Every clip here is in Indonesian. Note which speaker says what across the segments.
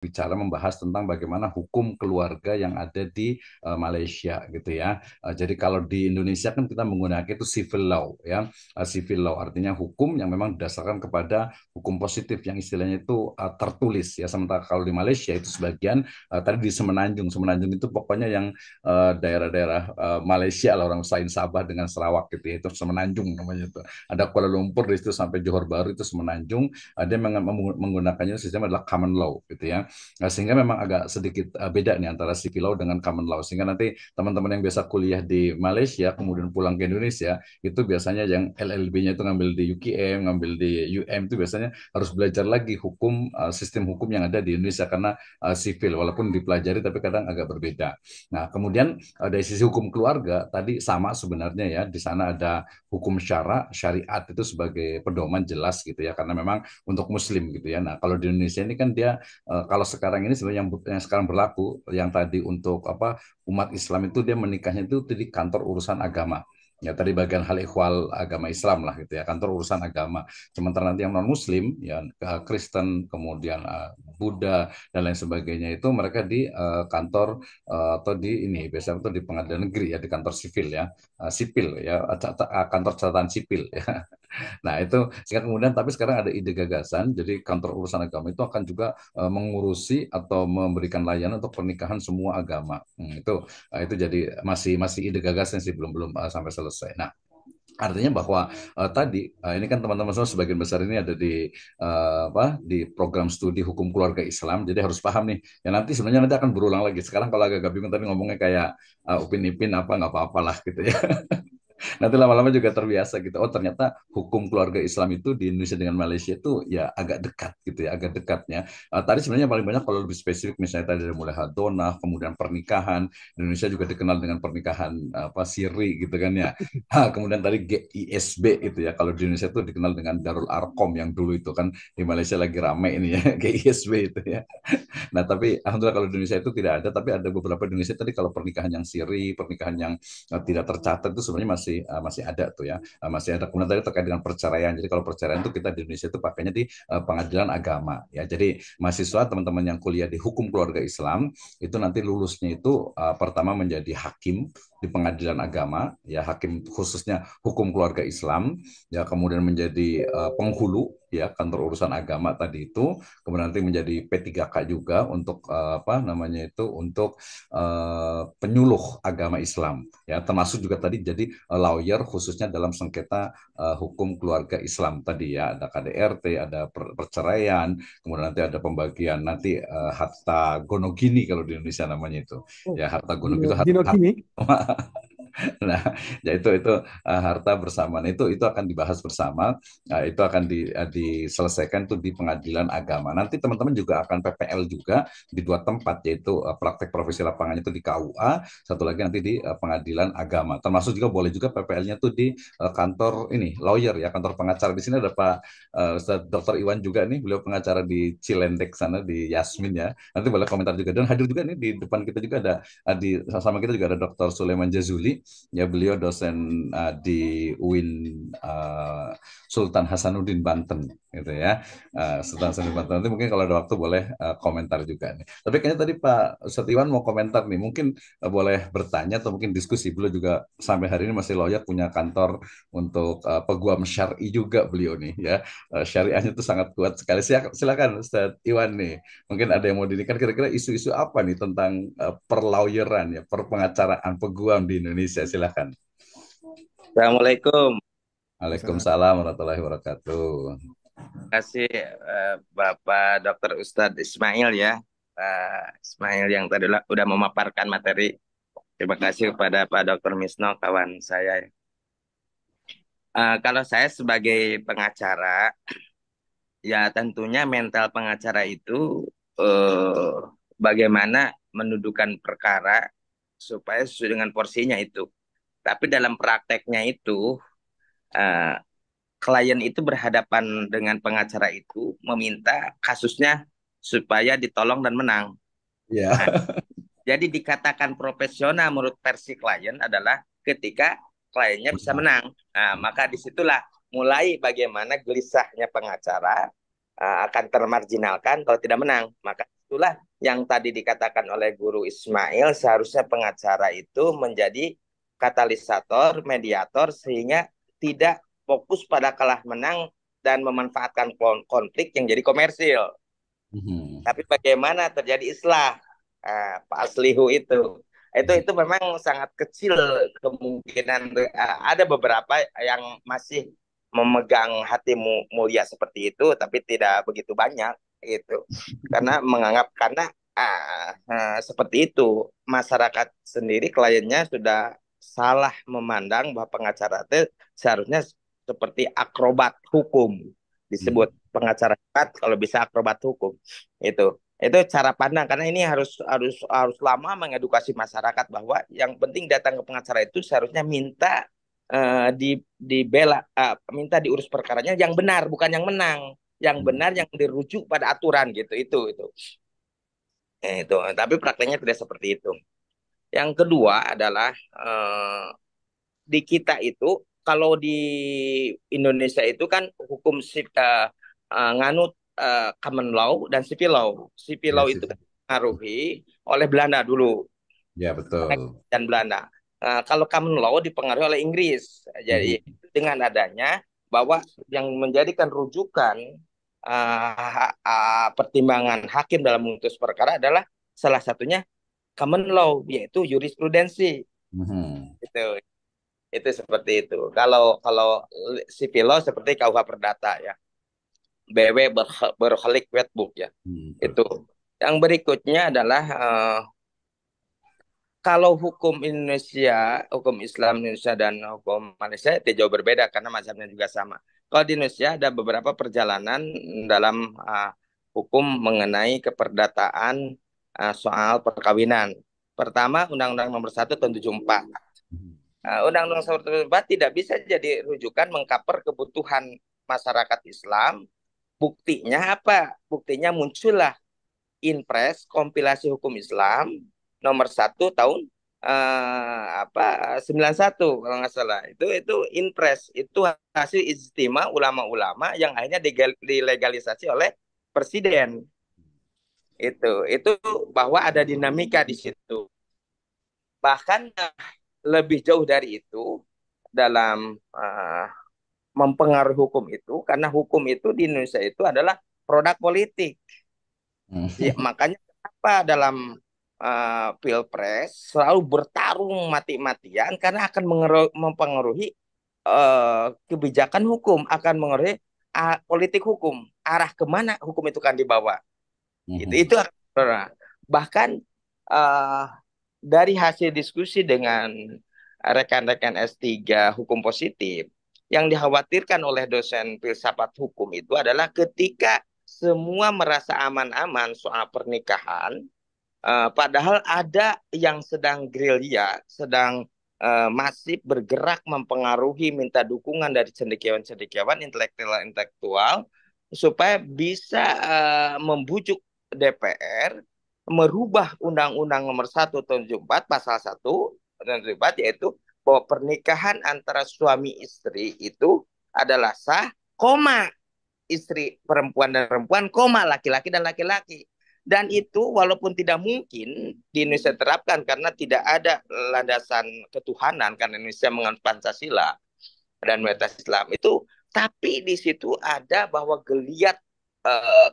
Speaker 1: bicara membahas tentang bagaimana hukum keluarga yang ada di Malaysia gitu ya. Jadi kalau di Indonesia kan kita menggunakan itu civil law ya. Civil law artinya hukum yang memang didasarkan kepada hukum positif yang istilahnya itu tertulis ya. Sementara kalau di Malaysia itu sebagian tadi di Semenanjung. Semenanjung itu pokoknya yang daerah-daerah Malaysia lah, orang selain Sabah dengan Sarawak gitu ya. Itu Semenanjung namanya itu. Ada Kuala Lumpur di situ sampai Johor Bahru itu Semenanjung. Dia menggunakannya sistem adalah common law gitu ya. Nah, sehingga memang agak sedikit beda nih antara civil law dengan common law. Sehingga nanti teman-teman yang biasa kuliah di Malaysia kemudian pulang ke Indonesia itu biasanya yang LLB-nya itu ngambil di UKM, ngambil di UM itu biasanya harus belajar lagi hukum sistem hukum yang ada di Indonesia karena sivil walaupun dipelajari tapi kadang agak berbeda. Nah, kemudian dari sisi hukum keluarga tadi sama sebenarnya ya. Di sana ada hukum syariat itu sebagai pedoman jelas gitu ya karena memang untuk muslim gitu ya. Nah, kalau di Indonesia ini kan dia kalau sekarang ini sebenarnya yang sekarang berlaku yang tadi untuk apa umat Islam itu dia menikahnya itu di kantor urusan agama. Ya tadi bagian hal ehwal agama Islam lah gitu ya kantor urusan agama. Sementara nanti yang non Muslim ya Kristen kemudian Buddha dan lain sebagainya itu mereka di kantor atau di ini biasanya itu di pengadilan negeri ya di kantor sipil ya sipil ya kantor catatan sipil ya. Nah, itu sehingga kemudian tapi sekarang ada ide gagasan, jadi kantor urusan agama itu akan juga mengurusi atau memberikan layanan untuk pernikahan semua agama. Itu jadi masih masih ide gagasan sih belum belum sampai selesai. Nah, artinya bahwa tadi ini kan teman-teman semua sebagian besar ini ada di apa di program studi hukum keluarga Islam, jadi harus paham nih. Ya nanti sebenarnya nanti akan berulang lagi. Sekarang kalau agak bingung tadi ngomongnya kayak Upin Ipin apa nggak apa-apalah gitu ya. Nanti lama-lama juga terbiasa gitu. Oh ternyata hukum keluarga Islam itu di Indonesia dengan Malaysia itu ya agak dekat gitu ya, agak dekatnya. Tadi sebenarnya paling banyak kalau lebih spesifik misalnya tadi dari mulai hadonah, kemudian pernikahan. Indonesia juga dikenal dengan pernikahan apa siri gitu kan ya. Kemudian tadi GISB itu ya. Kalau di Indonesia itu dikenal dengan Darul Arkom yang dulu itu kan di Malaysia lagi rame ini ya GISB itu ya. Nah, tapi alhamdulillah kalau di Indonesia itu tidak ada, tapi ada beberapa di Indonesia tadi kalau pernikahan yang siri, pernikahan yang tidak tercatat itu sebenarnya masih ada tuh ya. Masih ada. Kemudian tadi terkait dengan perceraian. Jadi kalau perceraian itu kita di Indonesia itu pakainya di pengadilan agama ya. Jadi mahasiswa teman-teman yang kuliah di hukum keluarga Islam itu nanti lulusnya itu pertama menjadi hakim di pengadilan agama ya hakim khususnya hukum keluarga Islam ya kemudian menjadi penghulu ya kantor urusan agama tadi itu kemudian nanti menjadi P3K juga untuk apa namanya itu untuk penyuluh agama Islam ya termasuk juga tadi jadi lawyer khususnya dalam sengketa hukum keluarga Islam tadi ya ada KDRT ada perceraian kemudian nanti ada pembagian nanti harta gonogini kalau di Indonesia namanya itu
Speaker 2: Oh,
Speaker 1: ya harta gonogini
Speaker 2: Gino,
Speaker 1: itu
Speaker 2: Gino
Speaker 1: harta
Speaker 2: Gini.
Speaker 1: Nah, ya itu harta bersama. Nah, itu akan dibahas bersama. Nah, itu akan diselesaikan tuh di pengadilan agama. Nanti teman-teman juga akan PPL juga di dua tempat yaitu praktek profesi lapangan itu di KUA, satu lagi nanti di pengadilan agama. Termasuk juga boleh juga PPL-nya tuh di kantor ini lawyer ya, kantor pengacara di sini ada Pak Ustadz Dr. Iwan juga nih, beliau pengacara di Cilendek sana di Yasmin ya. Nanti boleh komentar juga dan hadir juga nih di depan kita juga ada di sama kita juga ada Dr. Sulaiman Jazuli ya beliau dosen di UIN Sultan Hasanuddin Banten gitu ya Sultan Hasanuddin Banten nanti mungkin kalau ada waktu boleh komentar juga nih tapi kayaknya tadi Pak Setiwan mau komentar nih mungkin boleh bertanya atau mungkin diskusi beliau juga sampai hari ini masih lawyer punya kantor untuk peguam syar'i juga beliau nih ya syariahnya itu sangat kuat sekali silakan Ustaz Iwan nih mungkin ada yang mau dinikan kira-kira isu-isu apa nih tentang perlawyeran ya perpengacaraan peguam di Indonesia silakan.
Speaker 3: Assalamualaikum.
Speaker 2: Misalnya,
Speaker 1: Waalaikumsalam warahmatullahi wabarakatuh.
Speaker 3: Terima kasih Bapak Dr. Ustadz Ismail ya. Pak Ismail yang tadi udah memaparkan materi. Terima kasih kepada Pak Dr. Misno, kawan saya. Kalau saya sebagai pengacara, ya tentunya mental pengacara itu eh, bagaimana mendudukan perkara supaya sesuai dengan porsinya itu. Tapi dalam prakteknya itu, eh, klien itu berhadapan dengan pengacara itu meminta kasusnya supaya ditolong dan menang.
Speaker 1: Ya,
Speaker 3: Nah, jadi dikatakan profesional menurut versi klien adalah ketika kliennya bisa menang. Nah, maka disitulah mulai bagaimana gelisahnya pengacara akan termarginalkan kalau tidak menang. Maka itulah yang tadi dikatakan oleh Guru Ismail, seharusnya pengacara itu menjadi katalisator, mediator, sehingga tidak fokus pada kalah menang dan memanfaatkan konflik yang jadi komersil.
Speaker 1: Mhm.
Speaker 3: Tapi bagaimana terjadi islah, Pak Aslihu itu memang sangat kecil kemungkinan. Ada beberapa yang masih memegang hati mulia seperti itu, tapi tidak begitu banyak itu, karena menganggap karena seperti itu masyarakat sendiri kliennya sudah salah memandang bahwa pengacara itu seharusnya seperti akrobat hukum, disebut
Speaker 1: Mhm.
Speaker 3: pengacara hebat kalau bisa akrobat hukum. Itu cara pandang, karena ini harus lama mengedukasi masyarakat bahwa yang penting datang ke pengacara itu seharusnya minta dibela, minta diurus perkaranya yang benar, bukan yang menang, yang benar, yang dirujuk pada aturan gitu. Itu tapi prakteknya tidak seperti itu. Yang kedua adalah di kita itu, kalau di Indonesia itu kan hukum nganut common law dan civil law. Civil
Speaker 1: Ya
Speaker 3: law itu
Speaker 1: sih.
Speaker 3: kan dipengaruhi oleh Belanda dulu,
Speaker 1: Ya betul.
Speaker 3: dan Belanda. Kalau common law dipengaruhi oleh Inggris. Jadi
Speaker 1: Mhm.
Speaker 3: dengan adanya bahwa yang menjadikan rujukan pertimbangan hakim dalam memutus perkara adalah salah satunya common law, yaitu jurisprudensi.
Speaker 1: Mhm.
Speaker 3: Itu itu seperti itu. Kalau kalau civil law seperti KUH Perdata ya, BW berkelik Wetbook ya.
Speaker 1: Mhm.
Speaker 3: Itu. Yang berikutnya adalah kalau hukum Indonesia, hukum Islam Indonesia dan hukum Malaysia itu jauh berbeda karena mazhabnya juga sama. Kalau di Indonesia ada beberapa perjalanan dalam hukum mengenai keperdataan soal perkawinan. Pertama, Undang-Undang Nomor 1 Tahun 74. Undang-Undang Nomor 1 Tahun 74 tidak bisa jadi rujukan mengcover kebutuhan masyarakat Islam. Buktinya apa? Buktinya muncullah Inpres kompilasi hukum Islam nomor 1 tahun 91 kalau nggak salah. Itu Inpres, itu hasil ijtima ulama-ulama yang akhirnya dilegalisasi oleh presiden. Itu bahwa ada dinamika di situ. Bahkan lebih jauh dari itu dalam mempengaruhi hukum itu, karena hukum itu di Indonesia itu adalah produk politik. Ya,
Speaker 1: Mhm.
Speaker 3: makanya kenapa dalam pilpres selalu bertarung mati-matian, karena akan mempengaruhi kebijakan hukum, akan mengaruhi politik hukum, arah kemana hukum itu kan dibawa. Itu
Speaker 1: Mhm.
Speaker 3: akan bahkan uh, dari hasil diskusi dengan rekan-rekan S3 hukum positif, yang dikhawatirkan oleh dosen filsafat hukum itu adalah ketika semua merasa aman-aman soal pernikahan, padahal ada yang sedang gerilya, sedang masif bergerak mempengaruhi, minta dukungan dari cendekiawan-cendekiawan, intelektual-intelektual, supaya bisa membujuk DPR merubah Undang-Undang Nomor 1 Tahun 74 pasal 1 dan 74, yaitu bahwa pernikahan antara suami istri itu adalah sah, koma, istri perempuan dan perempuan, koma, laki-laki dan laki-laki. Dan itu walaupun tidak mungkin di Indonesia terapkan karena tidak ada landasan ketuhanan, karena Indonesia menganut Pancasila dan mayoritas Islam itu, tapi di situ ada bahwa geliat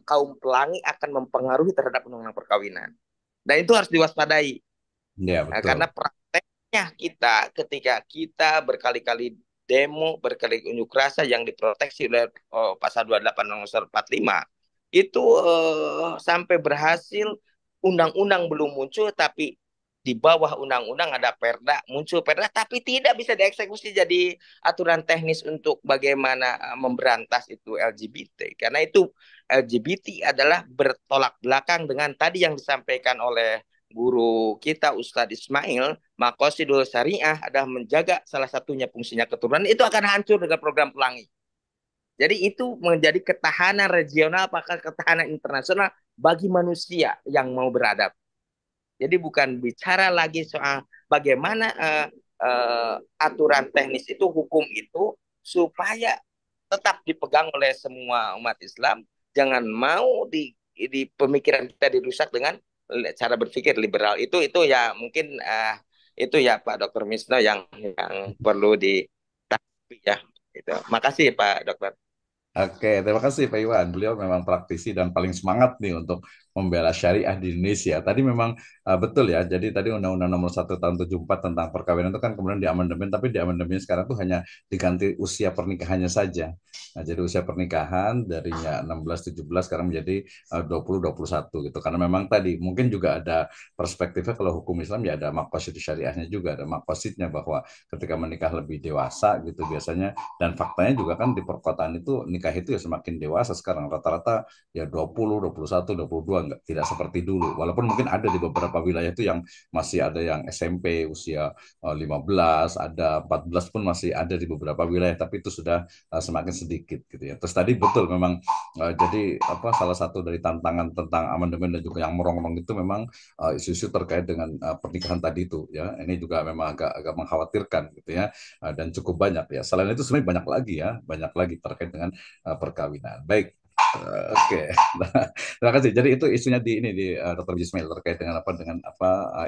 Speaker 3: kaum pelangi akan mempengaruhi terhadap undang-undang perkawinan. Dan itu harus diwaspadai.
Speaker 1: Ya
Speaker 3: Karena
Speaker 1: betul.
Speaker 3: prakteknya kita ketika kita berkali-kali demo, berkali unjuk rasa yang diproteksi oleh pasal 28 Undang-Undang 45, itu sampai berhasil, undang-undang belum muncul, tapi di bawah undang-undang ada perda, muncul perda, tapi tidak bisa dieksekusi jadi aturan teknis untuk bagaimana memberantas itu LGBT. Karena itu LGBT adalah bertolak belakang dengan tadi yang disampaikan oleh guru kita Ustadz Ismail, Maqasidul Syariah adalah menjaga salah satunya fungsinya keturunan, itu akan hancur dengan program pelangi. Jadi itu menjadi ketahanan regional, apakah ketahanan internasional bagi manusia yang mau beradab. Jadi bukan bicara lagi soal bagaimana aturan teknis itu, hukum itu, supaya tetap dipegang oleh semua umat Islam. Jangan mau di pemikiran kita dirusak dengan cara berpikir liberal. Itu ya mungkin itu ya Pak Dokter Misno yang perlu ditahui ya. Itu. Makasih Pak Dokter.
Speaker 1: Oke, terima kasih Pak Iwan. Beliau memang praktisi dan paling semangat nih untuk membela syariah di Indonesia. Tadi memang betul ya. Jadi tadi Undang-Undang Nomor 1 Tahun 74 tentang perkawinan itu kan kemudian diamandemen, tapi diamandemen sekarang tuh hanya diganti usia pernikahannya saja. Nah, jadi usia pernikahan darinya 16 17 sekarang menjadi 20 21 gitu. Karena memang tadi mungkin juga ada perspektifnya kalau hukum Islam ya ada maqasid syariahnya juga, ada maqasidnya bahwa ketika menikah lebih dewasa gitu biasanya, dan faktanya juga kan di perkotaan itu nikah itu ya semakin dewasa sekarang rata-rata ya 20, 21, 22 enggak tidak seperti dulu. Walaupun mungkin ada di beberapa wilayah itu yang masih ada yang SMP usia 15, ada 14 pun masih ada di beberapa wilayah, tapi itu sudah semakin sedikit gitu ya. Terus tadi betul memang jadi apa salah satu dari tantangan tentang amandemen dan juga yang merongrong itu memang isu-isu terkait dengan pernikahan tadi itu ya. Ini juga memang agak agak mengkhawatirkan gitu ya. Dan cukup banyak ya. Selain itu sebenarnya banyak lagi ya, banyak lagi terkait dengan perkawinan. Baik. Oke, nah, terima kasih. Jadi itu isunya di ini di Dr. Ismail terkait dengan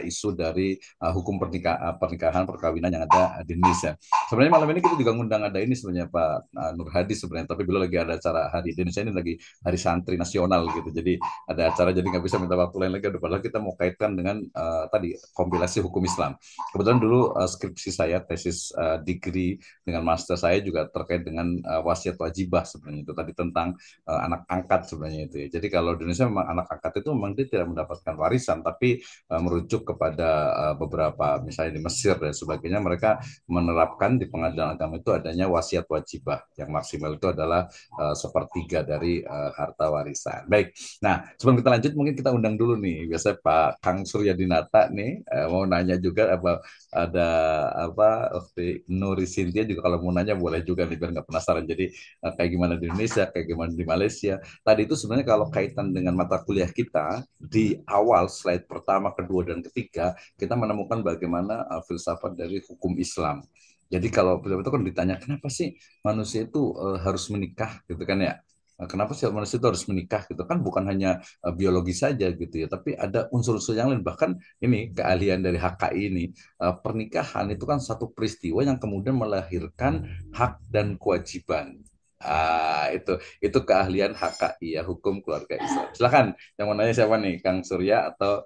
Speaker 1: isu dari hukum pernikahan perkawinan yang ada di Indonesia. Sebenarnya malam ini kita juga ngundang ada ini sebenarnya Pak Nur Hadi sebenarnya, tapi beliau lagi ada acara hari di Indonesia ini lagi hari santri nasional gitu. Jadi ada acara jadi nggak bisa minta waktu lain lagi. Padahal kita mau kaitkan dengan tadi kompilasi hukum Islam. Kebetulan dulu skripsi saya tesis degree dengan master saya juga terkait dengan wasiat wajibah sebenarnya itu tadi tentang anak angkat sebenarnya itu ya. Jadi kalau di Indonesia memang anak angkat itu memang dia tidak mendapatkan warisan, tapi merujuk kepada beberapa misalnya di Mesir dan sebagainya mereka menerapkan di pengadilan agama itu adanya wasiat wajibah yang maksimal itu adalah sepertiga dari harta warisan. Baik, nah sebelum kita lanjut mungkin kita undang dulu nih biasa Pak Kang Surya Dinata nih mau nanya juga apa ada apa waktu Nuri Sintia juga kalau mau nanya boleh juga nih biar nggak penasaran. Jadi kayak gimana di Indonesia, kayak gimana di Malaysia. Tadi itu sebenarnya kalau kaitan dengan mata kuliah kita di awal slide pertama, kedua dan ketiga kita menemukan bagaimana filsafat dari hukum Islam. Jadi kalau itu kan ditanya kenapa sih manusia itu harus menikah gitu kan ya? Kenapa sih manusia itu harus menikah gitu kan bukan hanya biologi saja gitu ya, tapi ada unsur-unsur yang lain bahkan ini keahlian dari HKI ini pernikahan itu kan satu peristiwa yang kemudian melahirkan hak dan kewajiban. Itu keahlian HKI ya hukum keluarga Islam. Silakan yang mau nanya siapa nih Kang Surya atau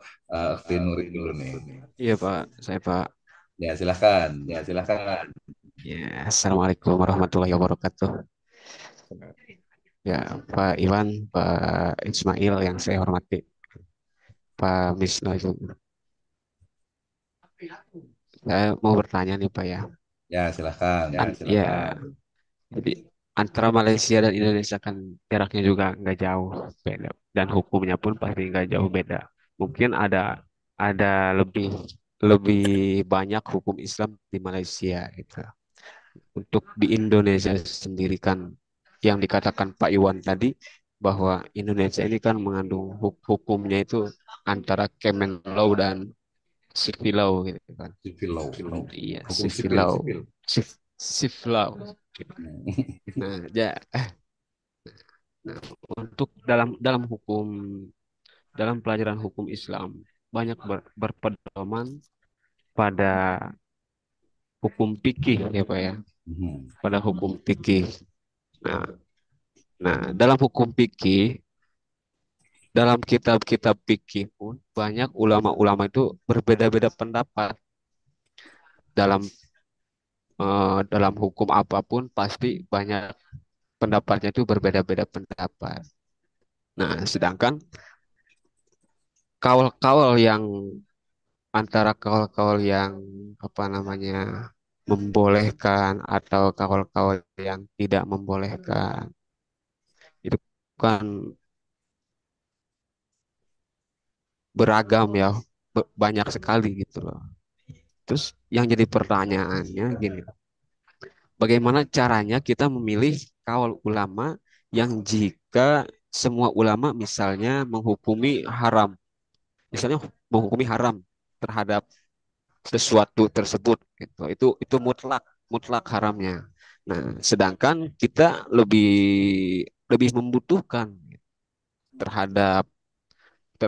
Speaker 1: Nuri dulu nih.
Speaker 2: Iya Pak, saya Pak.
Speaker 1: Ya silakan, ya silakan.
Speaker 2: Ya, Assalamualaikum warahmatullahi wabarakatuh. Ya, Pak Iwan, Pak Ismail yang saya hormati, Pak Misno juga. Saya mau bertanya nih Pak ya.
Speaker 1: Ya silakan.
Speaker 2: Ya, jadi antara Malaysia dan Indonesia kan jaraknya juga nggak jauh beda dan hukumnya pun pasti nggak jauh beda. Mungkin ada lebih lebih banyak hukum Islam di Malaysia gitu. Untuk di Indonesia sendiri kan yang dikatakan Pak Iwan tadi bahwa Indonesia ini kan mengandung hukumnya itu antara Kemenlaw dan Civil Law gitu kan.
Speaker 1: Civil law,
Speaker 2: Iya,
Speaker 1: hukum
Speaker 2: Civil
Speaker 1: sipil,
Speaker 2: Law.
Speaker 1: sipil.
Speaker 2: Civil Law. Nah, ya, nah, untuk dalam dalam hukum dalam pelajaran hukum Islam banyak berpedoman pada hukum fikih ya Pak ya,
Speaker 1: Hmm.
Speaker 2: pada hukum fikih. Nah, nah, dalam hukum fikih, dalam kitab-kitab fikih pun banyak ulama-ulama itu berbeda-beda pendapat dalam dalam hukum apapun pasti banyak pendapatnya itu berbeda-beda pendapat. Nah, sedangkan kawal-kawal yang antara kawal-kawal yang apa namanya membolehkan atau kawal-kawal yang tidak membolehkan itu kan beragam ya, banyak sekali gitu loh. Terus yang jadi pertanyaannya gini, bagaimana caranya kita memilih kawal ulama yang jika semua ulama misalnya menghukumi haram, misalnya menghukumi haram terhadap sesuatu tersebut gitu. Itu mutlak, mutlak haramnya. Nah, sedangkan kita lebih lebih membutuhkan terhadap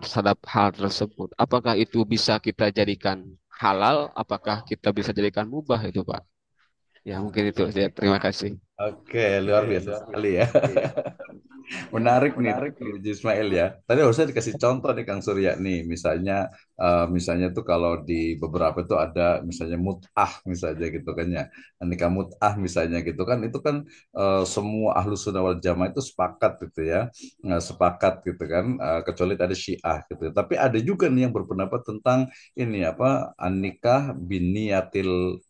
Speaker 2: terhadap hal tersebut. Apakah itu bisa kita jadikan halal? Apakah kita bisa jadikan mubah itu, Pak? Ya, mungkin itu saja. Terima kasih.
Speaker 1: Oke, luar biasa sekali ya. Menarik nih Haji Ismail ya. Tadi harusnya dikasih contoh nih Kang Surya nih, misalnya tuh kalau di beberapa itu ada misalnya mut'ah misalnya gitu kan ya, nikah mut'ah misalnya gitu kan, itu kan semua ahlu sunnah wal jamaah itu sepakat gitu ya, sepakat gitu kan, kecuali tadi Syiah gitu. Tapi ada juga nih yang berpendapat tentang ini apa, an-nikah biniatil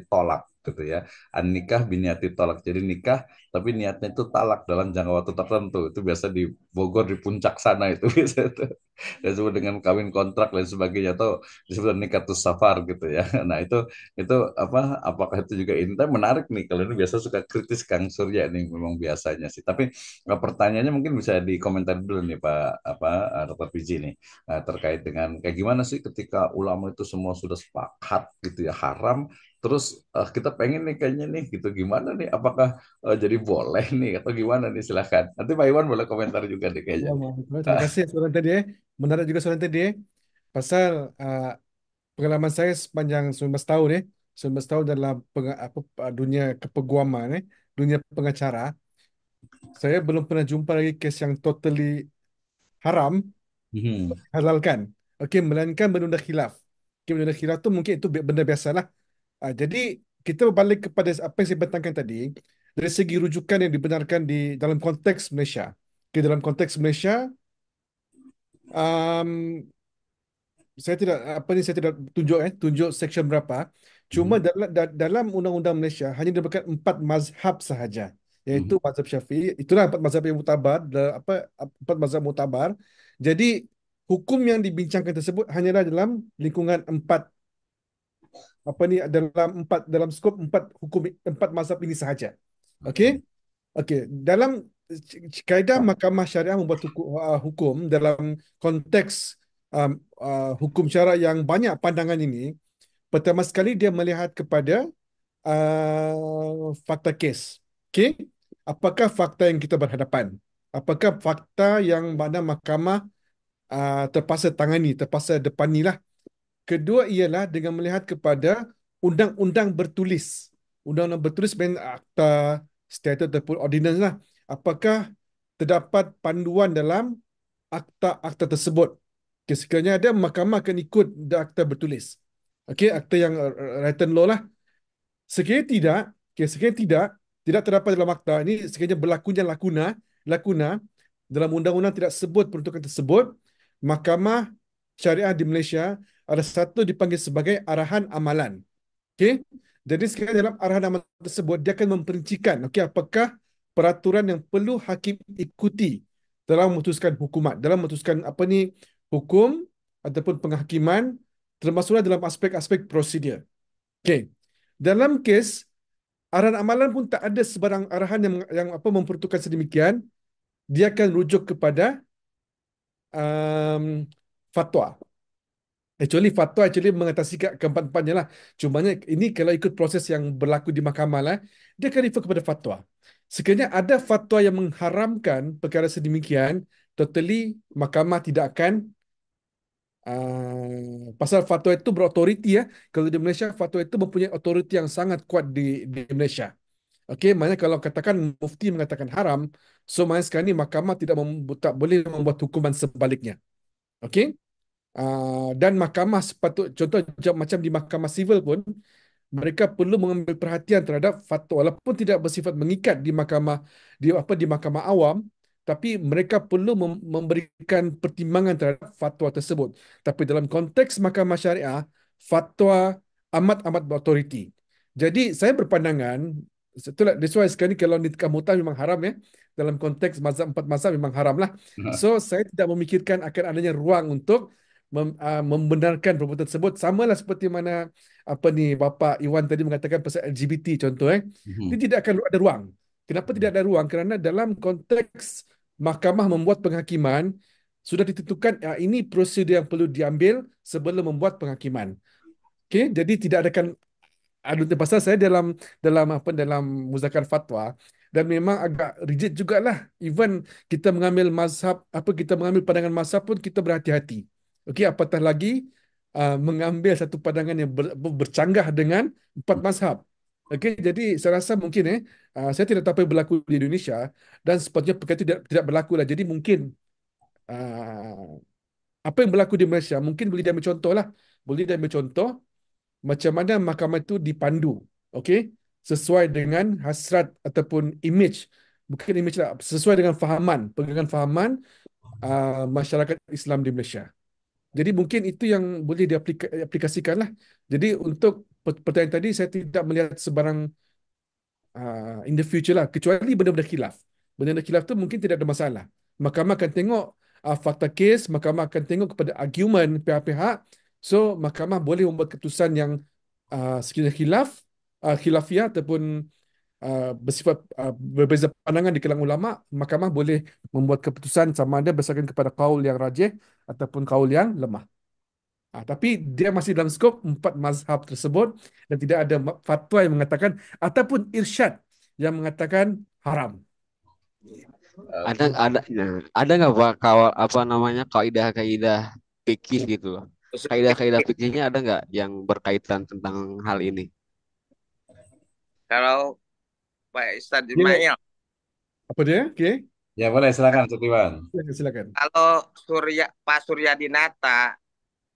Speaker 1: tolak gitu ya, an-nikah biniatil tolak. Jadi nikah tapi niatnya itu talak dalam jangka waktu tertentu. Itu biasa di Bogor di puncak sana itu biasa itu disebut dengan kawin kontrak dan sebagainya, atau disebut nikatus safar gitu ya. Nah itu apa, apakah itu juga ini? Tapi menarik nih, kalau ini biasa suka kritis Kang Surya nih memang biasanya sih. Tapi pertanyaannya mungkin bisa dikomentar dulu nih Pak apa Dr. Fiji nih, terkait dengan kayak gimana sih ketika ulama itu semua sudah sepakat gitu ya haram, terus kita pengen nih kayaknya nih gitu, gimana nih, apakah jadi boleh nih atau gimana nih, silahkan. Nanti Pak Iwan boleh komentar juga deh kayaknya.
Speaker 4: Terima kasih soalan tadi. Menarik juga soalan tadi. Pasal pengalaman saya sepanjang 19 tahun 19 tahun dalam dunia kepeguaman dunia pengacara, saya belum pernah jumpa lagi kes yang totally haram
Speaker 1: Hmm.
Speaker 4: halalkan. Okey, melainkan benda khilaf. Okey, benda khilaf tu mungkin itu benda biasalah. Jadi kita berbalik kepada apa yang saya bentangkan tadi dari segi rujukan yang dibenarkan di dalam konteks Malaysia. Okey, dalam konteks Malaysia, um, saya tidak tunjuk section berapa. Cuma
Speaker 1: Mhm.
Speaker 4: dalam undang-undang Malaysia hanya diberikan 4 mazhab sahaja, iaitu
Speaker 1: Mhm.
Speaker 4: mazhab Syafi'i. Itulah 4 mazhab yang mutabar, 4 mazhab mutabar. Jadi hukum yang dibincangkan tersebut hanyalah dalam lingkungan dalam skop 4 mazhab ini sahaja. Okey?
Speaker 1: Oke.
Speaker 4: Okey, dalam kaedah Mahkamah Syariah membuat hukum dalam konteks um, hukum syarak yang banyak pandangan ini. Pertama sekali dia melihat kepada fakta kes. Okey, apakah fakta yang kita berhadapan? Apakah fakta yang mana mahkamah terpaksa tangani, terpaksa depanilah. Kedua ialah dengan melihat kepada undang-undang bertulis. Undang-undang bertulis main akta, statut ataupun ordinance lah. Apakah terdapat panduan dalam akta-akta tersebut? Okay, sekiranya ada, mahkamah akan ikut akta bertulis. Okey, akta yang written law lah. Sekiranya tidak, sekiranya tidak terdapat dalam akta ini, sekiranya berlakunya lakuna dalam undang-undang tidak sebut peruntukan tersebut, Mahkamah Syariah di Malaysia ada satu dipanggil sebagai arahan amalan. Okey. Jadi sekiranya dalam arahan amalan tersebut dia akan memperincikan apakah peraturan yang perlu hakim ikuti dalam memutuskan hukuman, dalam memutuskan hukum ataupun penghakiman, termasuklah dalam aspek-aspek prosedur. Okey. Dalam kes arahan amalan pun tak ada sebarang arahan yang memperuntukkan sedemikian, dia akan rujuk kepada um, fatwa. Fatwa mengatasi keempat-empatnya lah. Cumanya ini kalau ikut proses yang berlaku di mahkamah lah, dia akan refer kepada fatwa. Sekiranya ada fatwa yang mengharamkan perkara sedemikian, totally mahkamah tidak akan pasal fatwa itu berautoriti ya. Kalau di Malaysia, fatwa itu mempunyai autoriti yang sangat kuat di Malaysia. Okey, maknanya kalau katakan mufti mengatakan haram, so maknanya sekarang ni mahkamah tak boleh membuat hukuman sebaliknya. Okey? Dan mahkamah contoh macam di mahkamah sivil pun, mereka perlu mengambil perhatian terhadap fatwa walaupun tidak bersifat mengikat di mahkamah awam, tapi mereka perlu memberikan pertimbangan terhadap fatwa tersebut. Tapi dalam konteks mahkamah syariah, fatwa amat-amat berautoriti. Jadi saya berpandangan, itulah that's why sekarang ni kalau nikah muta memang haram ya. Dalam konteks 4 mazhab memang haram lah. So saya tidak memikirkan akan adanya ruang untuk membenarkan perbuatan tersebut, samalah seperti mana Bapa Iwan tadi mengatakan pasal LGBT contoh dia
Speaker 1: Mhm.
Speaker 4: tidak akan ada ruang. Kenapa tidak ada ruang? Kerana dalam konteks mahkamah membuat penghakiman sudah ditentukan ini prosedur yang perlu diambil sebelum membuat penghakiman. Okey, jadi tidak adakan pasal saya dalam dalam muzakarah fatwa, dan memang agak rigid jugalah. Even kita mengambil mazhab, kita mengambil pandangan mazhab pun kita berhati-hati. Okey, apatah lagi mengambil satu pandangan yang bercanggah dengan empat mazhab. Okey, jadi saya rasa mungkin saya tidak tahu apa yang berlaku di Indonesia dan sepatutnya perkara itu tidak berlaku lah. Jadi mungkin uh, apa yang berlaku di Malaysia mungkin boleh diambil contoh lah. Boleh diambil contoh macam mana mahkamah itu dipandu, okey, sesuai dengan hasrat ataupun image, bukan image lah, sesuai dengan fahaman, pegangan fahaman masyarakat Islam di Malaysia. Jadi mungkin itu yang boleh diaplikasikan lah. Jadi untuk pertanyaan tadi, saya tidak melihat sebarang in the future lah, kecuali benda-benda khilaf. Benda-benda khilaf tu mungkin tidak ada masalah. Mahkamah akan tengok fakta kes, mahkamah akan tengok kepada argumen pihak-pihak. So, mahkamah boleh membuat keputusan yang sekiranya khilafiah ataupun bersifat berbeza pandangan di kalangan ulama, mahkamah boleh membuat keputusan sama ada berdasarkan kepada kaul yang rajih ataupun kaul yang lemah. Tapi dia masih dalam skop empat mazhab tersebut dan tidak ada fatwa yang mengatakan ataupun irsyad yang mengatakan haram.
Speaker 2: Ada ada nggak Pak kawal apa namanya kaidah-kaidah fikih gitu loh. Kaidah-kaidah fikihnya ada nggak yang berkaitan tentang hal ini?
Speaker 3: Kalau Pak Ustadz
Speaker 4: Dia,
Speaker 3: Ismail,
Speaker 4: apa dia? Okey.
Speaker 1: Ya boleh, silakan Setiwan.
Speaker 4: Silakan.
Speaker 3: kalau Pak Surya Dinata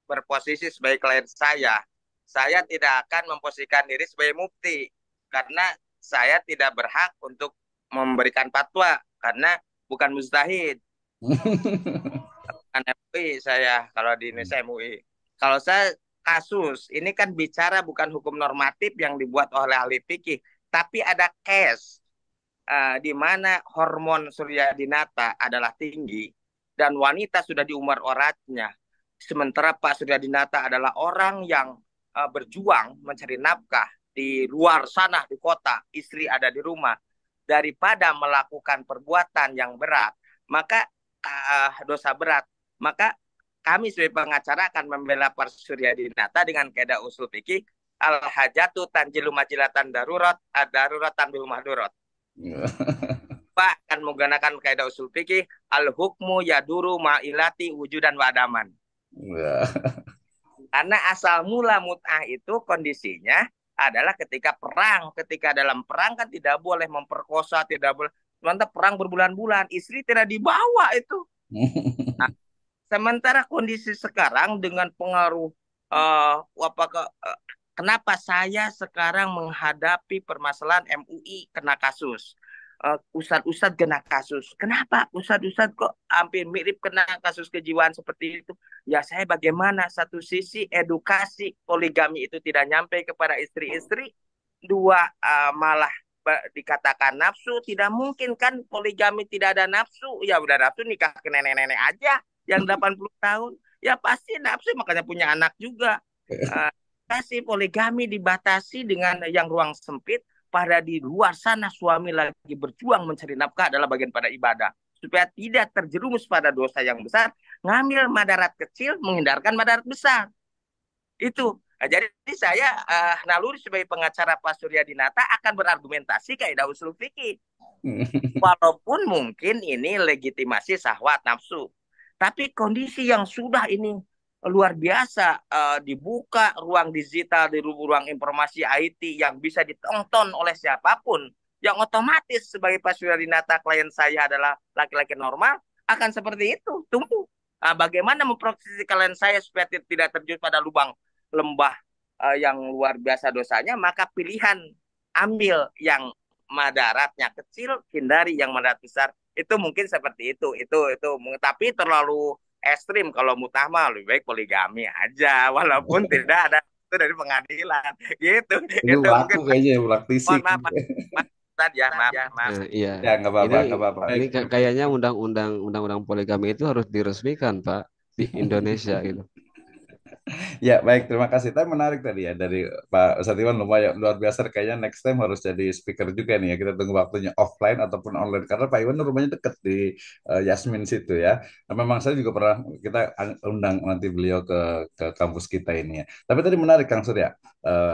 Speaker 3: berposisi sebagai klien saya tidak akan memposisikan diri sebagai mufti karena saya tidak berhak untuk memberikan fatwa karena bukan mujtahid. Bukan MUI saya kalau di Indonesia MUI. Kalau saya kasus ini kan bicara bukan hukum normatif yang dibuat oleh ahli fikih, tapi ada case di mana hormon Surya Dinata adalah tinggi dan wanita sudah di umur oratnya. Sementara Pak Surya Dinata adalah orang yang berjuang mencari nafkah di luar sana di kota, istri ada di rumah. Daripada melakukan perbuatan yang berat, maka dosa berat, maka kami sebagai pengacara akan membela Pak Surya Dinata dengan kaidah usul fikih al-hajatu tanjilu majilatan darurat, ad-darurat tanbihu mahdurat. Pak akan menggunakan kaidah usul fikih al-hukmu yaduru ma'ilati wujudan wa adaman. Karena asal mula mut'ah itu kondisinya adalah ketika perang. Ketika dalam perang kan tidak boleh memperkosa, tidak boleh. Sementara perang berbulan-bulan, istri tidak dibawa itu. Nah, sementara kondisi sekarang dengan pengaruh kenapa saya sekarang menghadapi permasalahan MUI kena kasus, ustadz-ustadz kena kasus. Kenapa ustadz-ustadz kok hampir mirip kena kasus kejiwaan seperti itu? Ya saya bagaimana satu sisi edukasi poligami itu tidak nyampe kepada istri-istri, dua malah dikatakan nafsu, tidak mungkin kan poligami tidak ada nafsu. Ya udah nafsu nikah ke nenek-nenek aja yang 80 tahun. Ya pasti nafsu makanya punya anak juga. Kasih poligami dibatasi dengan yang ruang sempit. Pada di luar sana suami lagi berjuang mencari nafkah adalah bagian pada ibadah. Supaya tidak terjerumus pada dosa yang besar, ngambil madarat kecil, menghindarkan madarat besar. Itu. Nah, jadi saya naluri sebagai pengacara Pak Surya Dinata akan berargumentasi kaidah usul fikih. Walaupun mungkin ini legitimasi syahwat nafsu. Tapi kondisi yang sudah ini luar biasa, dibuka ruang digital, di ruang informasi IT yang bisa ditonton oleh siapapun, yang otomatis sebagai Pak Surya Dinata klien saya adalah laki-laki normal, akan seperti itu. Tunggu. Bagaimana memproses klien saya supaya tidak terjun pada lubang lembah yang luar biasa dosanya, maka pilihan ambil yang madaratnya kecil, hindari yang madarat besar. Itu mungkin seperti itu. Tapi terlalu ekstrim kalau mutama lebih baik poligami aja walaupun tidak ada itu dari pengadilan gitu.
Speaker 1: Itu
Speaker 3: mungkin
Speaker 1: kayaknya praktisi.
Speaker 3: maaf ya maaf.
Speaker 2: Nah, iya.
Speaker 1: Ya nggak apa-apa,
Speaker 2: Ini
Speaker 1: nggak apa-apa.
Speaker 2: ini kayaknya undang-undang poligami itu harus diresmikan Pak di Indonesia gitu.
Speaker 1: Ya, baik, terima kasih. Tapi menarik tadi ya dari Pak Satiwan, lumayan luar biasa. Kayaknya next time harus jadi speaker juga nih ya. Kita tunggu waktunya offline ataupun online karena Pak Iwan rumahnya deket di Yasmin situ ya. Nah, memang saya juga pernah kita undang nanti beliau ke kampus kita ini ya. Tapi tadi menarik Kang Surya,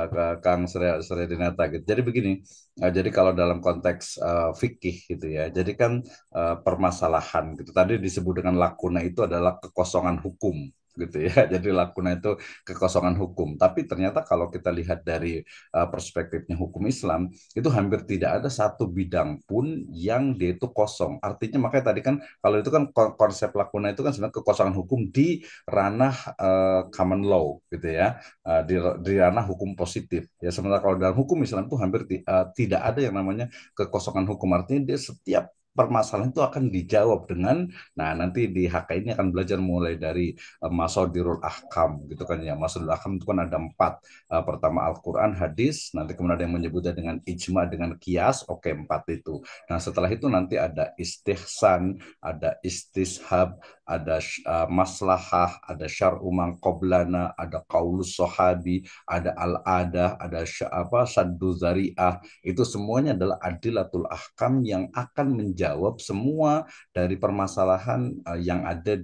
Speaker 1: ke Kang Surya Dinata gitu. Jadi begini, jadi kalau dalam konteks fikih gitu ya. Jadi kan permasalahan gitu. Tadi disebut dengan lakuna itu adalah kekosongan hukum gitu ya. Jadi lakuna itu kekosongan hukum. Tapi ternyata kalau kita lihat dari perspektifnya hukum Islam, itu hampir tidak ada satu bidang pun yang dia itu kosong. Artinya makanya tadi kan kalau itu kan konsep lakuna itu kan sebenarnya kekosongan hukum di ranah common law gitu ya, di ranah hukum positif. Ya sementara kalau dalam hukum Islam itu hampir tidak ada yang namanya kekosongan hukum. Artinya dia setiap permasalahan itu akan dijawab dengan, nah nanti di HK ini akan belajar mulai dari Masadirul Ahkam gitu kan ya. Masadirul Ahkam itu kan ada empat. Pertama Al-Quran, hadis, nanti kemudian ada yang menyebutnya dengan ijma, dengan kias, oke empat itu. Nah setelah itu nanti ada istihsan, ada istishab, ada maslahah, ada syar'u man qablana, ada qaulus sahabi, ada al-adah, ada saddu zari'ah. Itu semuanya adalah adilatul ahkam yang akan menjawab semua dari permasalahan yang ada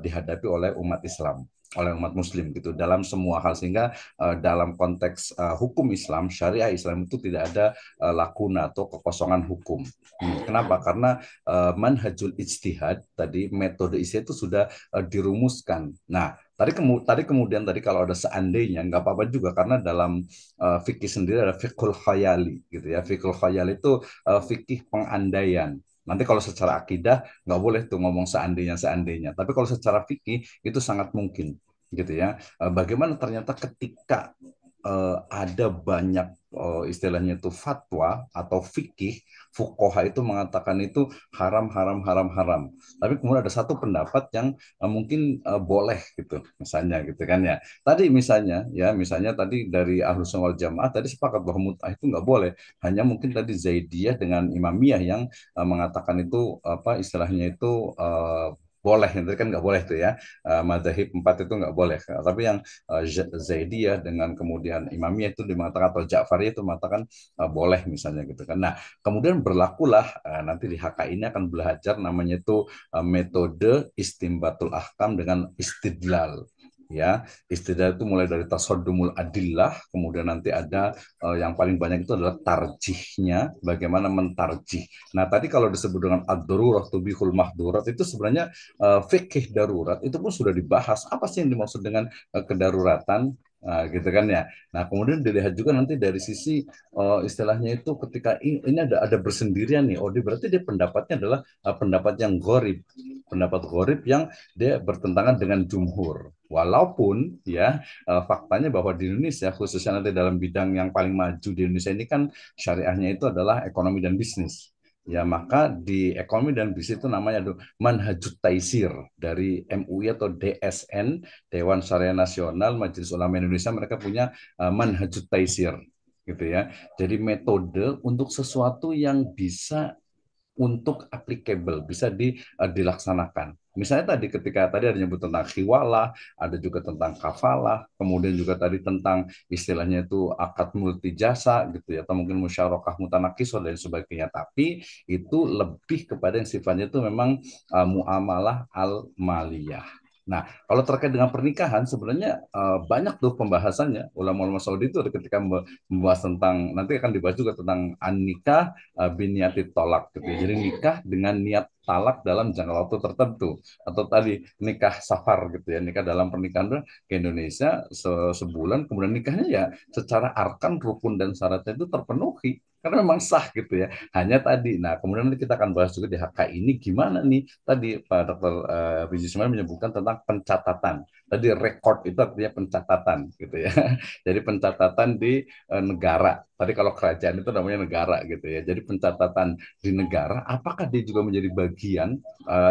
Speaker 1: dihadapi oleh umat Islam, oleh umat Muslim gitu dalam semua hal, sehingga dalam konteks hukum Islam, syariah Islam itu tidak ada lakuna atau kekosongan hukum. Kenapa? Karena manhajul ijtihad tadi, metode ijtihad itu sudah dirumuskan. Nah, tadi kemudian tadi kalau ada seandainya nggak apa-apa juga karena dalam fikih sendiri ada fikul khayali gitu ya. Fikul khayali itu fikih pengandaian. Nanti kalau secara akidah nggak boleh tuh ngomong seandainya. Tapi kalau secara fikih itu sangat mungkin gitu ya. Bagaimana ternyata ketika ada banyak istilahnya itu fatwa atau fikih, fuqaha itu mengatakan itu haram, haram, haram, haram. Tapi kemudian ada satu pendapat yang mungkin boleh gitu, misalnya gitu kan ya. Tadi misalnya tadi dari Ahlus Sunnah wal Jamaah tadi sepakat bahwa mut'ah itu nggak boleh. Hanya mungkin tadi Zaidiyah dengan Imamiyah yang mengatakan itu apa istilahnya itu boleh, itu kan nggak boleh tuh ya. Madzhab empat itu nggak boleh. Tapi yang Zaidiyah dengan kemudian Imamiyah itu dimatakan atau Ja'fariyah itu mengatakan boleh misalnya gitu kan. Nah, kemudian berlakulah nanti di HK ini akan belajar namanya itu metode istimbatul ahkam dengan istidlal. Ya, istidlal itu mulai dari tasaddumul adillah, kemudian nanti ada yang paling banyak itu adalah tarjihnya, bagaimana mentarjih. Nah, tadi kalau disebut dengan ad-darurat tubihul mahdurat itu sebenarnya fikih darurat itu pun sudah dibahas. Apa sih yang dimaksud dengan kedaruratan? Nah, gitu kan ya. Nah, kemudian dilihat juga nanti dari sisi istilahnya itu ketika ini ada bersendirian nih. Oh, berarti dia pendapatnya adalah pendapat yang gharib. Pendapat gharib yang dia bertentangan dengan jumhur. Walaupun ya faktanya bahwa di Indonesia khususnya nanti dalam bidang yang paling maju di Indonesia ini kan syariahnya itu adalah ekonomi dan bisnis. Ya, maka di ekonomi dan bisnis itu namanya Manhajut Taisir dari MUI atau DSN, Dewan Syariah Nasional Majelis Ulama Indonesia, mereka punya Manhajut Taisir gitu ya. Jadi metode untuk sesuatu yang bisa untuk applicable, bisa dilaksanakan. Misalnya tadi ketika tadi ada nyebut tentang khiwalah, ada juga tentang kafalah, kemudian juga tadi tentang istilahnya itu akad multi jasa gitu ya, atau mungkin musyarakah mutanakisah dan sebagainya. Tapi itu lebih kepada yang sifatnya itu memang muamalah al-maliyah. Nah, kalau terkait dengan pernikahan, sebenarnya banyak tuh pembahasannya. Ulama-ulama Saudi itu ketika membahas tentang, nanti akan dibahas juga tentang an-nikah biniati tolak gitu ya. Jadi nikah dengan niat talak dalam jangka waktu tertentu, atau tadi nikah safar gitu ya, nikah dalam pernikahan ke Indonesia sebulan, kemudian nikahnya ya secara arkan rukun dan syaratnya itu terpenuhi karena memang sah gitu ya. Hanya tadi, nah kemudian nanti kita akan bahas juga di HK ini gimana nih tadi Pak Dr. Biji Ismail menyebutkan tentang pencatatan. Tadi rekod itu artinya pencatatan gitu ya. Jadi pencatatan di negara. Tadi kalau kerajaan itu namanya negara gitu ya. Jadi pencatatan di negara, apakah dia juga menjadi bagian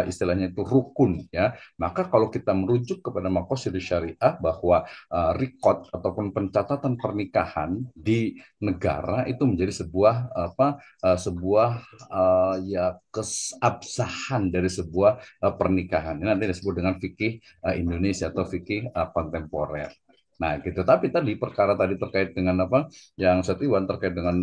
Speaker 1: istilahnya itu rukun ya. Maka kalau kita merujuk kepada maqasid syariah bahwa record ataupun pencatatan pernikahan di negara itu menjadi sebuah sebuah ya kesabsahan dari sebuah pernikahan. Ini nanti disebut dengan fikih Indonesia atau fikih kontemporer. Nah, gitu. Tapi tadi perkara tadi terkait dengan apa yang Seth Iwan terkait dengan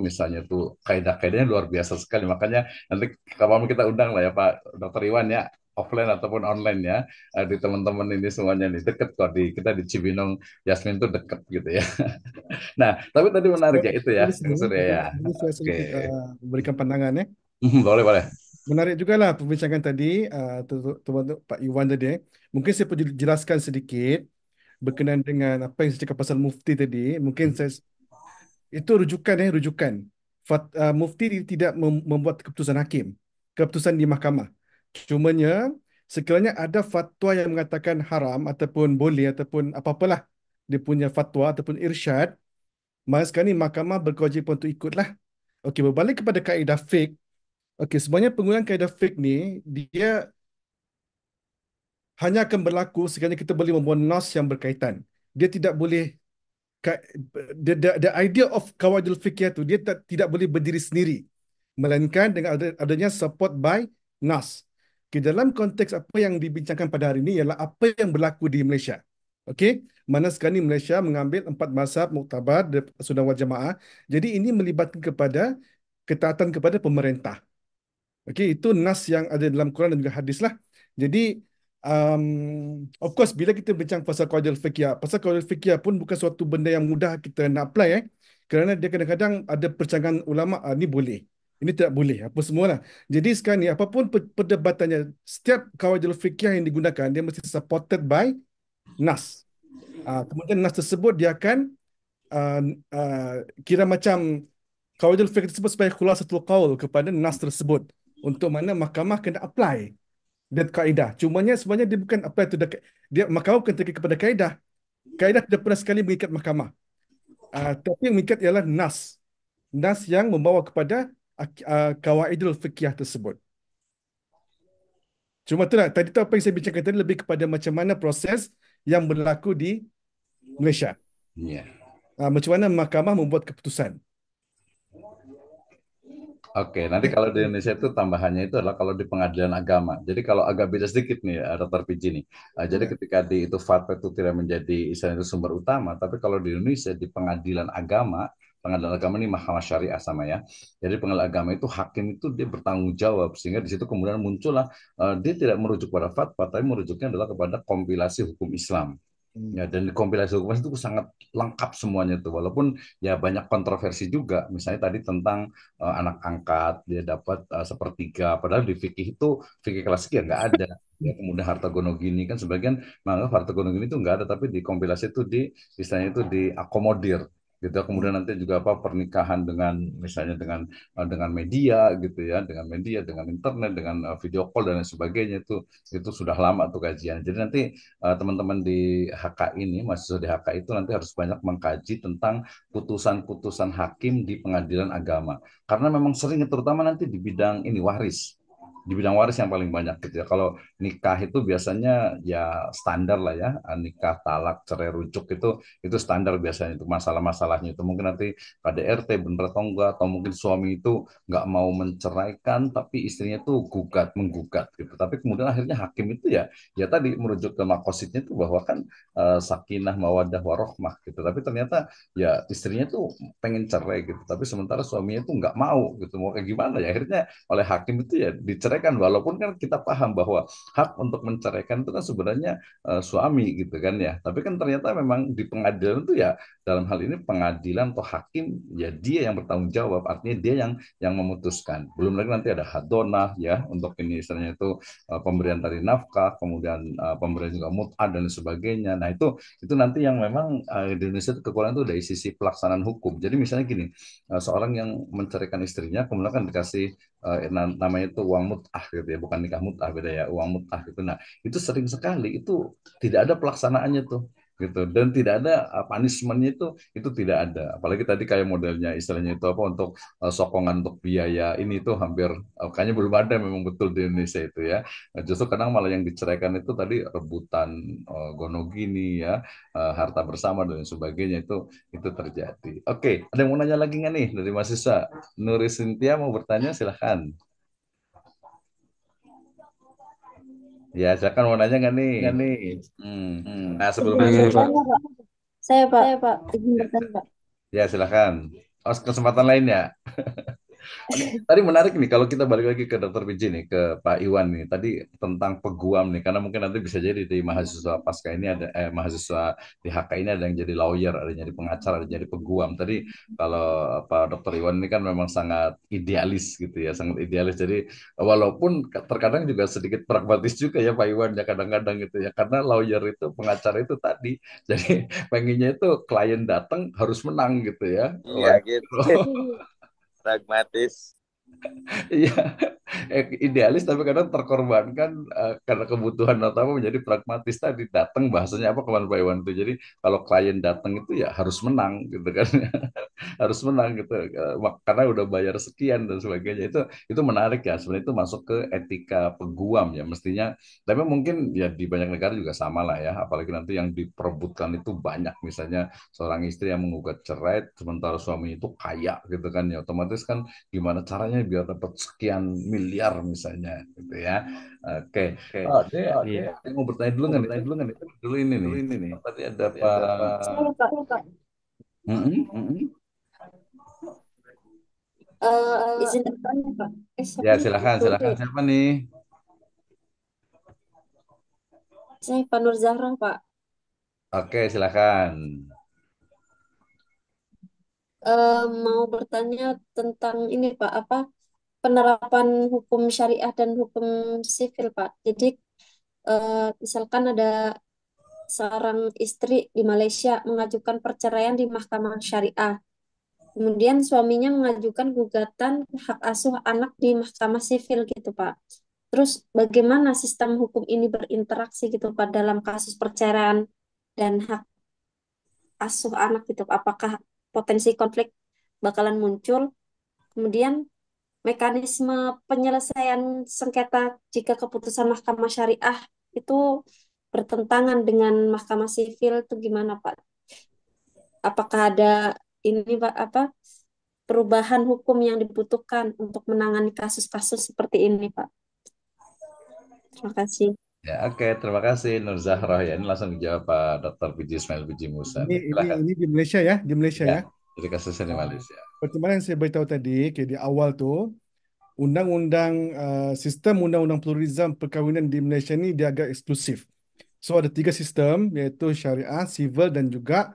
Speaker 1: misalnya tuh kaidah-kaidahnya luar biasa sekali. Makanya nanti kapan kita undang lah ya Pak Dokter Iwan ya, offline ataupun online ya, di teman-teman ini semuanya nih deket kok kita di Cibinong Yasmin tuh deket gitu ya. Nah, tapi tadi menarik ya itu ya,
Speaker 4: Ini
Speaker 1: Kang
Speaker 4: sini,
Speaker 1: Surya ya.
Speaker 4: ini saya
Speaker 1: Oke.
Speaker 4: sedikit memberikan pandangan ya.
Speaker 1: Boleh, boleh.
Speaker 4: Menarik juga lah perbincangan tadi, teman Pak Iwan tadi. Mungkin saya perlu jelaskan sedikit berkenaan dengan apa yang saya cakap pasal mufti tadi. Mungkin saya itu rujukan rujukan. Mufti tidak membuat keputusan hakim, keputusan di mahkamah. Cumanya sekiranya ada fatwa yang mengatakan haram ataupun boleh ataupun apa-apalah dia punya fatwa ataupun irsyad, maka sekarang ni mahkamah berkewajipan untuk ikutlah. Okey, berbalik kepada kaedah fiqh. Okey, sebenarnya penggunaan kaedah fiqh ni dia hanya akan berlaku sekiranya kita boleh membuat nas yang berkaitan. Dia tidak boleh ka- the idea of kawaidul fiqh tu dia tidak boleh berdiri sendiri melainkan dengan adanya support by nas. Ke dalam konteks apa yang dibincangkan pada hari ini ialah apa yang berlaku di Malaysia. Okey, mana sekarang ni Malaysia mengambil 4 mazhab muktabar Sunnah wal Jamaah. Jadi ini melibatkan kepada ketaatan kepada pemerintah. Okey, itu nas yang ada dalam Quran dan juga hadis lah. Jadi, um, of course, bila kita bincang pasal qaidul fiqhiyah, pasal qaidul fiqhiyah pun bukan suatu benda yang mudah kita nak apply kerana dia kadang-kadang ada percanggahan ulama, ni boleh, ini tidak boleh, apa semualah. Jadi sekarang ni apapun perdebatannya, setiap qaidul fiqhiyah yang digunakan dia mesti supported by nas. Kemudian nas tersebut dia akan uh, uh, kira macam qaidul fiqh tersebut sebagai khulasatul qaul kepada nas tersebut untuk mana mahkamah kena apply dan kaedah. Cumanya sebenarnya dia bukan apply tu dia mahkamah bukan terikat kepada kaedah. Kaedah tidak pernah sekali mengikat mahkamah. Tapi yang mengikat ialah nas. Nas yang membawa kepada kawaidul fiqhiyah tersebut. Cuma itulah tadi tu apa yang saya bincangkan tadi lebih kepada macam mana proses yang berlaku di Malaysia.
Speaker 1: Iya.
Speaker 4: Macam mana mahkamah membuat keputusan.
Speaker 1: Oke, nanti kalau di Indonesia itu tambahannya itu adalah kalau di pengadilan agama. Jadi kalau agak beda sedikit nih, Dr. Piji nih. Jadi
Speaker 4: Ya.
Speaker 1: ketika di itu fatwa itu tidak menjadi istilahnya itu sumber utama, tapi kalau di Indonesia di pengadilan agama ini mahkamah syariah sama ya. Jadi pengadilan agama itu hakim itu dia bertanggung jawab sehingga di situ kemudian muncullah dia tidak merujuk pada fatwa, tapi merujuknya adalah kepada kompilasi hukum Islam. Ya, dan di kompilasi hukum itu sangat lengkap semuanya itu. Walaupun ya banyak kontroversi juga. Misalnya tadi tentang anak angkat, dia dapat sepertiga. Padahal di fikih itu, fikih klasik ya nggak ada. Ya, kemudian harta gono gini kan sebagian menganggap harta gono gini itu nggak ada. Tapi di kompilasi itu istilahnya itu diakomodir gitu. Kemudian nanti juga apa pernikahan dengan misalnya dengan media gitu ya, dengan internet, dengan video call dan lain sebagainya itu sudah lama tuh kajian. Jadi nanti teman-teman di HK ini, mahasiswa di HK itu nanti harus banyak mengkaji tentang putusan-putusan hakim di pengadilan agama. Karena memang sering, terutama nanti di bidang ini waris. Di bidang waris yang paling banyak gitu ya. Kalau nikah itu biasanya ya standar lah ya, nikah, talak, cerai, rujuk itu standar biasanya itu masalah-masalahnya itu mungkin nanti KDRT bener atau enggak atau mungkin suami itu nggak mau menceraikan tapi istrinya tuh menggugat gitu. Tapi kemudian akhirnya hakim itu ya tadi merujuk ke makosidnya itu bahwa kan sakinah mawadah warohmah gitu tapi ternyata ya istrinya tuh pengen cerai gitu tapi sementara suaminya tuh nggak mau gitu mau kayak gimana ya akhirnya oleh hakim itu ya diceraikan walaupun kan kita paham bahwa hak untuk menceraikan itu kan sebenarnya suami gitu kan ya tapi kan ternyata memang di pengadilan itu ya dalam hal ini pengadilan atau hakim ya dia yang bertanggung jawab artinya dia yang memutuskan belum lagi nanti ada hadonah ya untuk ini istilahnya itu pemberian tadi nafkah, kemudian pemberian juga mut'ah dan sebagainya. Nah itu nanti yang memang di Indonesia itu kekurangan itu dari sisi pelaksanaan hukum. Jadi misalnya gini, seorang yang menceraikan istrinya, kemudian kan dikasih namanya itu uang mut'ah gitu ya, bukan nikah mut'ah beda ya, uang mut'ah gitu. Nah itu sering sekali itu tidak ada pelaksanaannya tuh. gitu, dan tidak ada punishment-nya itu tidak ada, apalagi tadi kayak modelnya istilahnya itu apa untuk sokongan untuk biaya ini tuh hampir kayaknya belum ada memang betul di Indonesia itu ya. Nah, justru kadang malah yang diceraikan itu tadi rebutan gonogini ya, harta bersama dan sebagainya itu terjadi. Oke, ada yang mau nanya lagi nggak nih dari mahasiswa? Nuri Sintia mau bertanya silahkan. Ya, silakan mau nanya nggak nih?
Speaker 5: Nggak nih?
Speaker 1: Hmm.
Speaker 5: Hmm.
Speaker 1: Nah, sebelum
Speaker 2: Nah,
Speaker 1: itu,
Speaker 2: gini Pak.
Speaker 5: Bertanya, Pak. Saya, Pak. Izin bertanya, Pak.
Speaker 1: ya silahkan. Oh, kesempatan lainnya. Oke, tadi menarik nih kalau kita balik lagi ke Dokter Biji nih, ke Pak Iwan nih. Tadi tentang peguam nih, karena mungkin nanti bisa jadi di mahasiswa pasca ini ada mahasiswa di HK ini ada yang jadi lawyer, ada yang jadi pengacara, ada yang jadi peguam. Tadi kalau Pak Dokter Iwan ini kan memang sangat idealis gitu ya, sangat idealis. Jadi walaupun terkadang juga sedikit pragmatis juga ya Pak Iwan ya kadang-kadang gitu ya, karena lawyer itu pengacara itu tadi, jadi pengennya itu klien datang harus menang gitu ya.
Speaker 3: Iya gitu. Pragmatis.
Speaker 1: Iya, idealis tapi kadang terkorbankan karena kebutuhan utama menjadi pragmatis tadi datang bahasanya apa kemarin Pak Iwan itu. Jadi kalau klien datang itu ya harus menang gitu kan, harus menang gitu. Karena udah bayar sekian dan sebagainya itu menarik ya. Sebenarnya itu masuk ke etika peguam ya mestinya. Tapi mungkin ya di banyak negara juga sama lah ya. Apalagi nanti yang diperebutkan itu banyak. Misalnya seorang istri yang menggugat cerai sementara suami itu kaya gitu kan ya. Otomatis kan gimana caranya biar dapat sekian miliar misalnya gitu ya. Oke.
Speaker 5: Oke.
Speaker 1: Oh, dia,
Speaker 2: Iya.
Speaker 1: dia mau bertanya dulu nggak nih?
Speaker 5: Dulu nggak nih?
Speaker 1: Dulu ini nih.
Speaker 5: Dulu ini nih.
Speaker 1: Tadi ada
Speaker 5: Tadi
Speaker 1: Pak.
Speaker 5: ada Pak. Saya, Pak.
Speaker 1: Mm-mm.
Speaker 5: Izin bertanya, Pak.
Speaker 1: Ya
Speaker 5: Siapa?
Speaker 1: silakan, silakan siapa nih?
Speaker 5: Saya Pak Nur Zahra, Pak.
Speaker 1: Oke, silakan.
Speaker 5: Mau bertanya tentang ini, Pak. Apa penerapan hukum syariah dan hukum sivil, Pak? Jadi, misalkan ada seorang istri di Malaysia mengajukan perceraian di mahkamah syariah. Kemudian suaminya mengajukan gugatan hak asuh anak di mahkamah sivil gitu, Pak. Terus bagaimana sistem hukum ini berinteraksi gitu, Pak, dalam kasus perceraian dan hak asuh anak gitu? Apakah potensi konflik bakalan muncul? Kemudian mekanisme penyelesaian sengketa jika keputusan mahkamah syariah itu bertentangan dengan mahkamah sivil itu gimana, Pak? Apakah ada ini, Pak, apa perubahan hukum yang dibutuhkan untuk menangani kasus-kasus seperti ini, Pak? Terima kasih.
Speaker 1: Ya, oke, terima kasih Nur Zahra ya. Ini langsung dijawab Pak Dr. Biji Ismail Biji Musa
Speaker 4: Ini
Speaker 1: nih.
Speaker 4: ini
Speaker 1: Silakan.
Speaker 4: ini di Malaysia ya, di Malaysia
Speaker 1: Ya,
Speaker 4: ya.
Speaker 1: jadi kasusnya di Malaysia.
Speaker 4: Pertimbangan yang saya beritahu tadi, di awal tuh, undang-undang sistem undang-undang pluralisme perkahwinan di Malaysia ini dia agak eksklusif. So ada tiga sistem, yaitu syariah, civil dan juga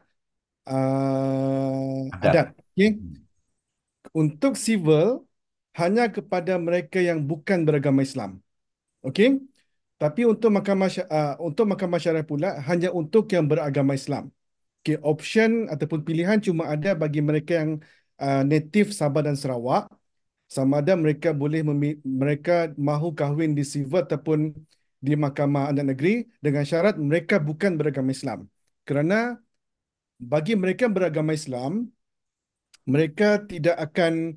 Speaker 1: Adat.
Speaker 4: adat. Okay? Untuk civil hanya kepada mereka yang bukan beragama Islam. Okey? Tapi untuk mahkamah syariah pula hanya untuk yang beragama Islam. Okay, option ataupun pilihan cuma ada bagi mereka yang native Sabah dan Sarawak, sama ada mereka mahu kahwin di civil ataupun di mahkamah adat negeri dengan syarat mereka bukan beragama Islam. Kerana bagi mereka yang beragama Islam, mereka tidak akan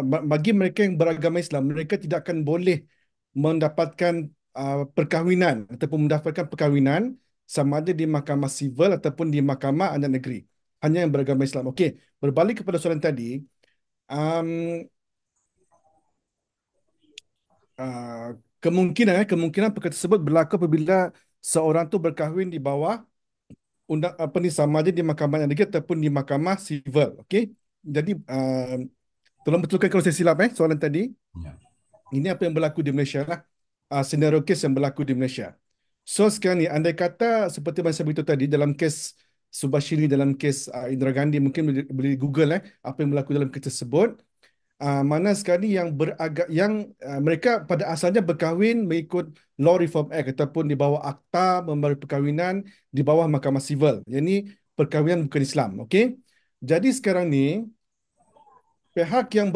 Speaker 4: bagi mereka yang beragama Islam, mereka tidak akan boleh mendapatkan perkahwinan ataupun mendapatkan perkahwinan sama ada di mahkamah sivil ataupun di mahkamah adat negeri. Hanya yang beragama Islam. Okey, berbalik kepada soalan tadi, um, uh, kemungkinan perkara tersebut berlaku apabila seorang tu berkahwin di bawah undang apa ni sama ada di mahkamah adat negeri ataupun di mahkamah sivil. Okey. Jadi tolong betulkan kalau saya silap soalan tadi.
Speaker 1: Ya.
Speaker 4: Ini apa yang berlaku di Malaysia lah. Senario kes yang berlaku di Malaysia. So sekarang ni, andai kata seperti yang saya beritahu tadi dalam kes Subashiri, dalam kes Indira Gandhi, mungkin boleh Google apa yang berlaku dalam kes tersebut. Mana sekarang ni mereka pada asalnya berkahwin mengikut Law Reform Act ataupun di bawah Akta Membaharui Perkahwinan di bawah Mahkamah Sivil. Yang ini perkahwinan bukan Islam. Okey. Jadi sekarang ni pihak yang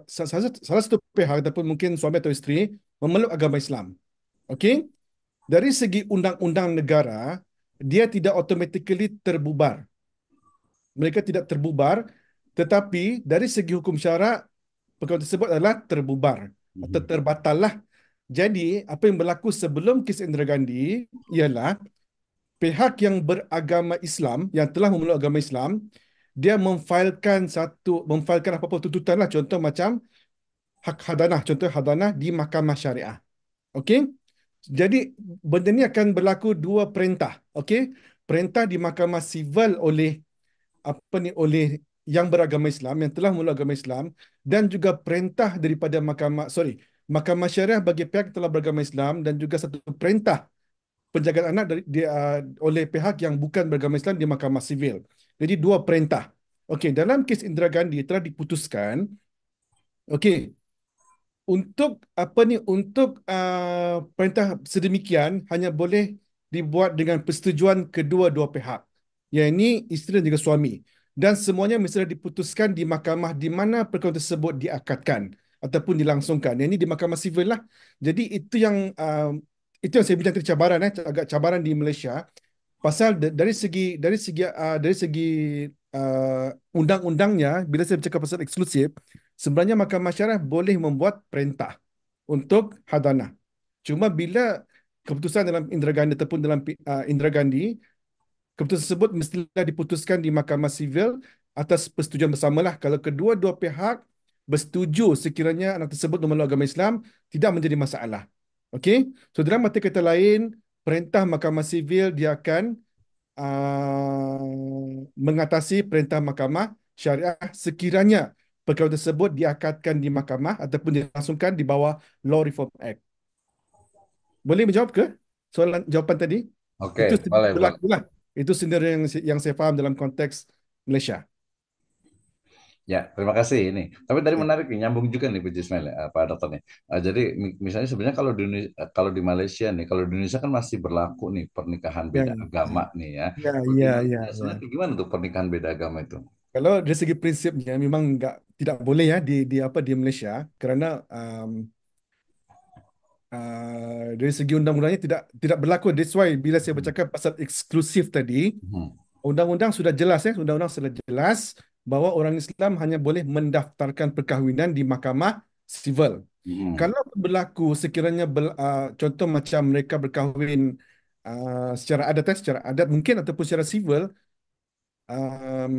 Speaker 4: salah satu pihak ataupun mungkin suami atau isteri memeluk agama Islam. Okey? Dari segi undang-undang negara, dia tidak automatically terbubar. Mereka tidak terbubar, tetapi dari segi hukum syarak, perkara tersebut adalah terbubar atau
Speaker 1: Mhm.
Speaker 4: terbatal lah. Jadi, apa yang berlaku sebelum kes Indira Gandhi ialah pihak yang beragama Islam, yang telah memeluk agama Islam, dia memfailkan apa-apa tuntutan lah. Contoh macam hak hadanah, contoh hadanah di mahkamah syariah. Okey? Jadi, benda ni akan berlaku dua perintah. Okey? Perintah di mahkamah sivil oleh oleh yang beragama Islam, yang telah memeluk agama Islam, dan juga perintah daripada mahkamah syariah bagi pihak yang telah beragama Islam, dan juga satu perintah penjagaan anak oleh pihak yang bukan beragama Islam di mahkamah sivil. Jadi dua perintah. Okey, dalam kes Indira Gandhi telah diputuskan, okey, untuk perintah sedemikian hanya boleh dibuat dengan persetujuan kedua-dua pihak, yang ini isteri dan juga suami, dan semuanya mesti diputuskan di mahkamah di mana perkara tersebut diakadkan ataupun dilangsungkan. Yang ini di mahkamah sivil lah. Jadi itu yang saya bilang tadi, cabaran, agak cabaran di Malaysia. Pasal dari segi undang-undangnya, bila saya bercakap pasal eksklusif, sebenarnya mahkamah syariah boleh membuat perintah untuk hadanah. Cuma bila keputusan dalam Indira Gandhi ataupun dalam Indira Gandhi, keputusan tersebut mestilah diputuskan di mahkamah sivil atas persetujuan bersamalah. Kalau kedua-dua pihak bersetuju sekiranya anak tersebut memeluk agama Islam, tidak menjadi masalah. Okey? So dalam mata kata lain, perintah mahkamah sivil dia akan mengatasi perintah mahkamah syariah sekiranya perkara tersebut diakadkan di mahkamah ataupun dilangsungkan di bawah Law Reform Act. Boleh menjawab ke jawapan tadi?
Speaker 1: Oke,
Speaker 4: Itu sendiri
Speaker 1: boleh, boleh.
Speaker 4: berlaku lah. Itu sendiri yang saya faham dalam konteks Malaysia.
Speaker 1: Ya, terima kasih ini. Tapi tadi
Speaker 4: Ya,
Speaker 1: menarik nih, nyambung juga nih Puji Ismail, ya, Pak Dokter nih. Jadi misalnya sebenarnya kalau di Malaysia nih, kalau di Indonesia kan masih berlaku nih pernikahan
Speaker 4: ya,
Speaker 1: beda agama nih ya.
Speaker 4: ya,
Speaker 1: Kalau di
Speaker 4: ya, ya,
Speaker 1: Malaysia
Speaker 4: ya.
Speaker 1: sebenarnya kayak gimana tuh pernikahan beda agama itu?
Speaker 4: Kalau dari segi prinsipnya memang tidak boleh ya di Malaysia, kerana dari segi undang-undangnya tidak berlaku. That's why bila saya
Speaker 1: Hmm.
Speaker 4: bercakap pasal eksklusif tadi,
Speaker 1: Hmm.
Speaker 4: undang-undang sudah jelas, undang-undang sudah jelas bahawa orang Islam hanya boleh mendaftarkan perkahwinan di mahkamah sivil.
Speaker 1: Hmm.
Speaker 4: Kalau berlaku sekiranya contoh macam mereka berkahwin secara adat mungkin ataupun secara sivil, um,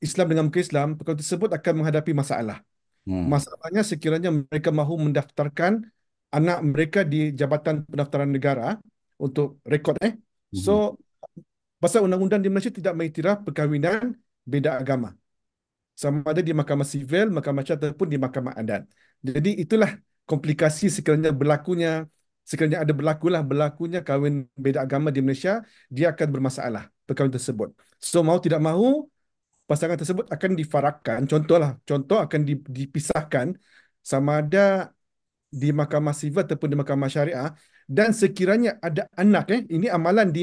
Speaker 4: Islam dengan muka Islam, perkara tersebut akan menghadapi masalah.
Speaker 1: Hmm.
Speaker 4: Masalahnya sekiranya mereka mahu mendaftarkan anak mereka di Jabatan Pendaftaran Negara untuk rekod. So,
Speaker 1: Hmm.
Speaker 4: pasal undang-undang di Malaysia tidak mengiktiraf perkahwinan beda agama, sama ada di mahkamah sivil, mahkamah syariah ataupun di mahkamah adat. Jadi itulah komplikasi sekiranya ada berlakunya kahwin beda agama di Malaysia, dia akan bermasalah perkahwinan tersebut. So mau tidak mahu, pasangan tersebut akan difarakkan. Contoh akan dipisahkan sama ada di mahkamah sivil ataupun di mahkamah syariah, dan sekiranya ada anak, ini amalan di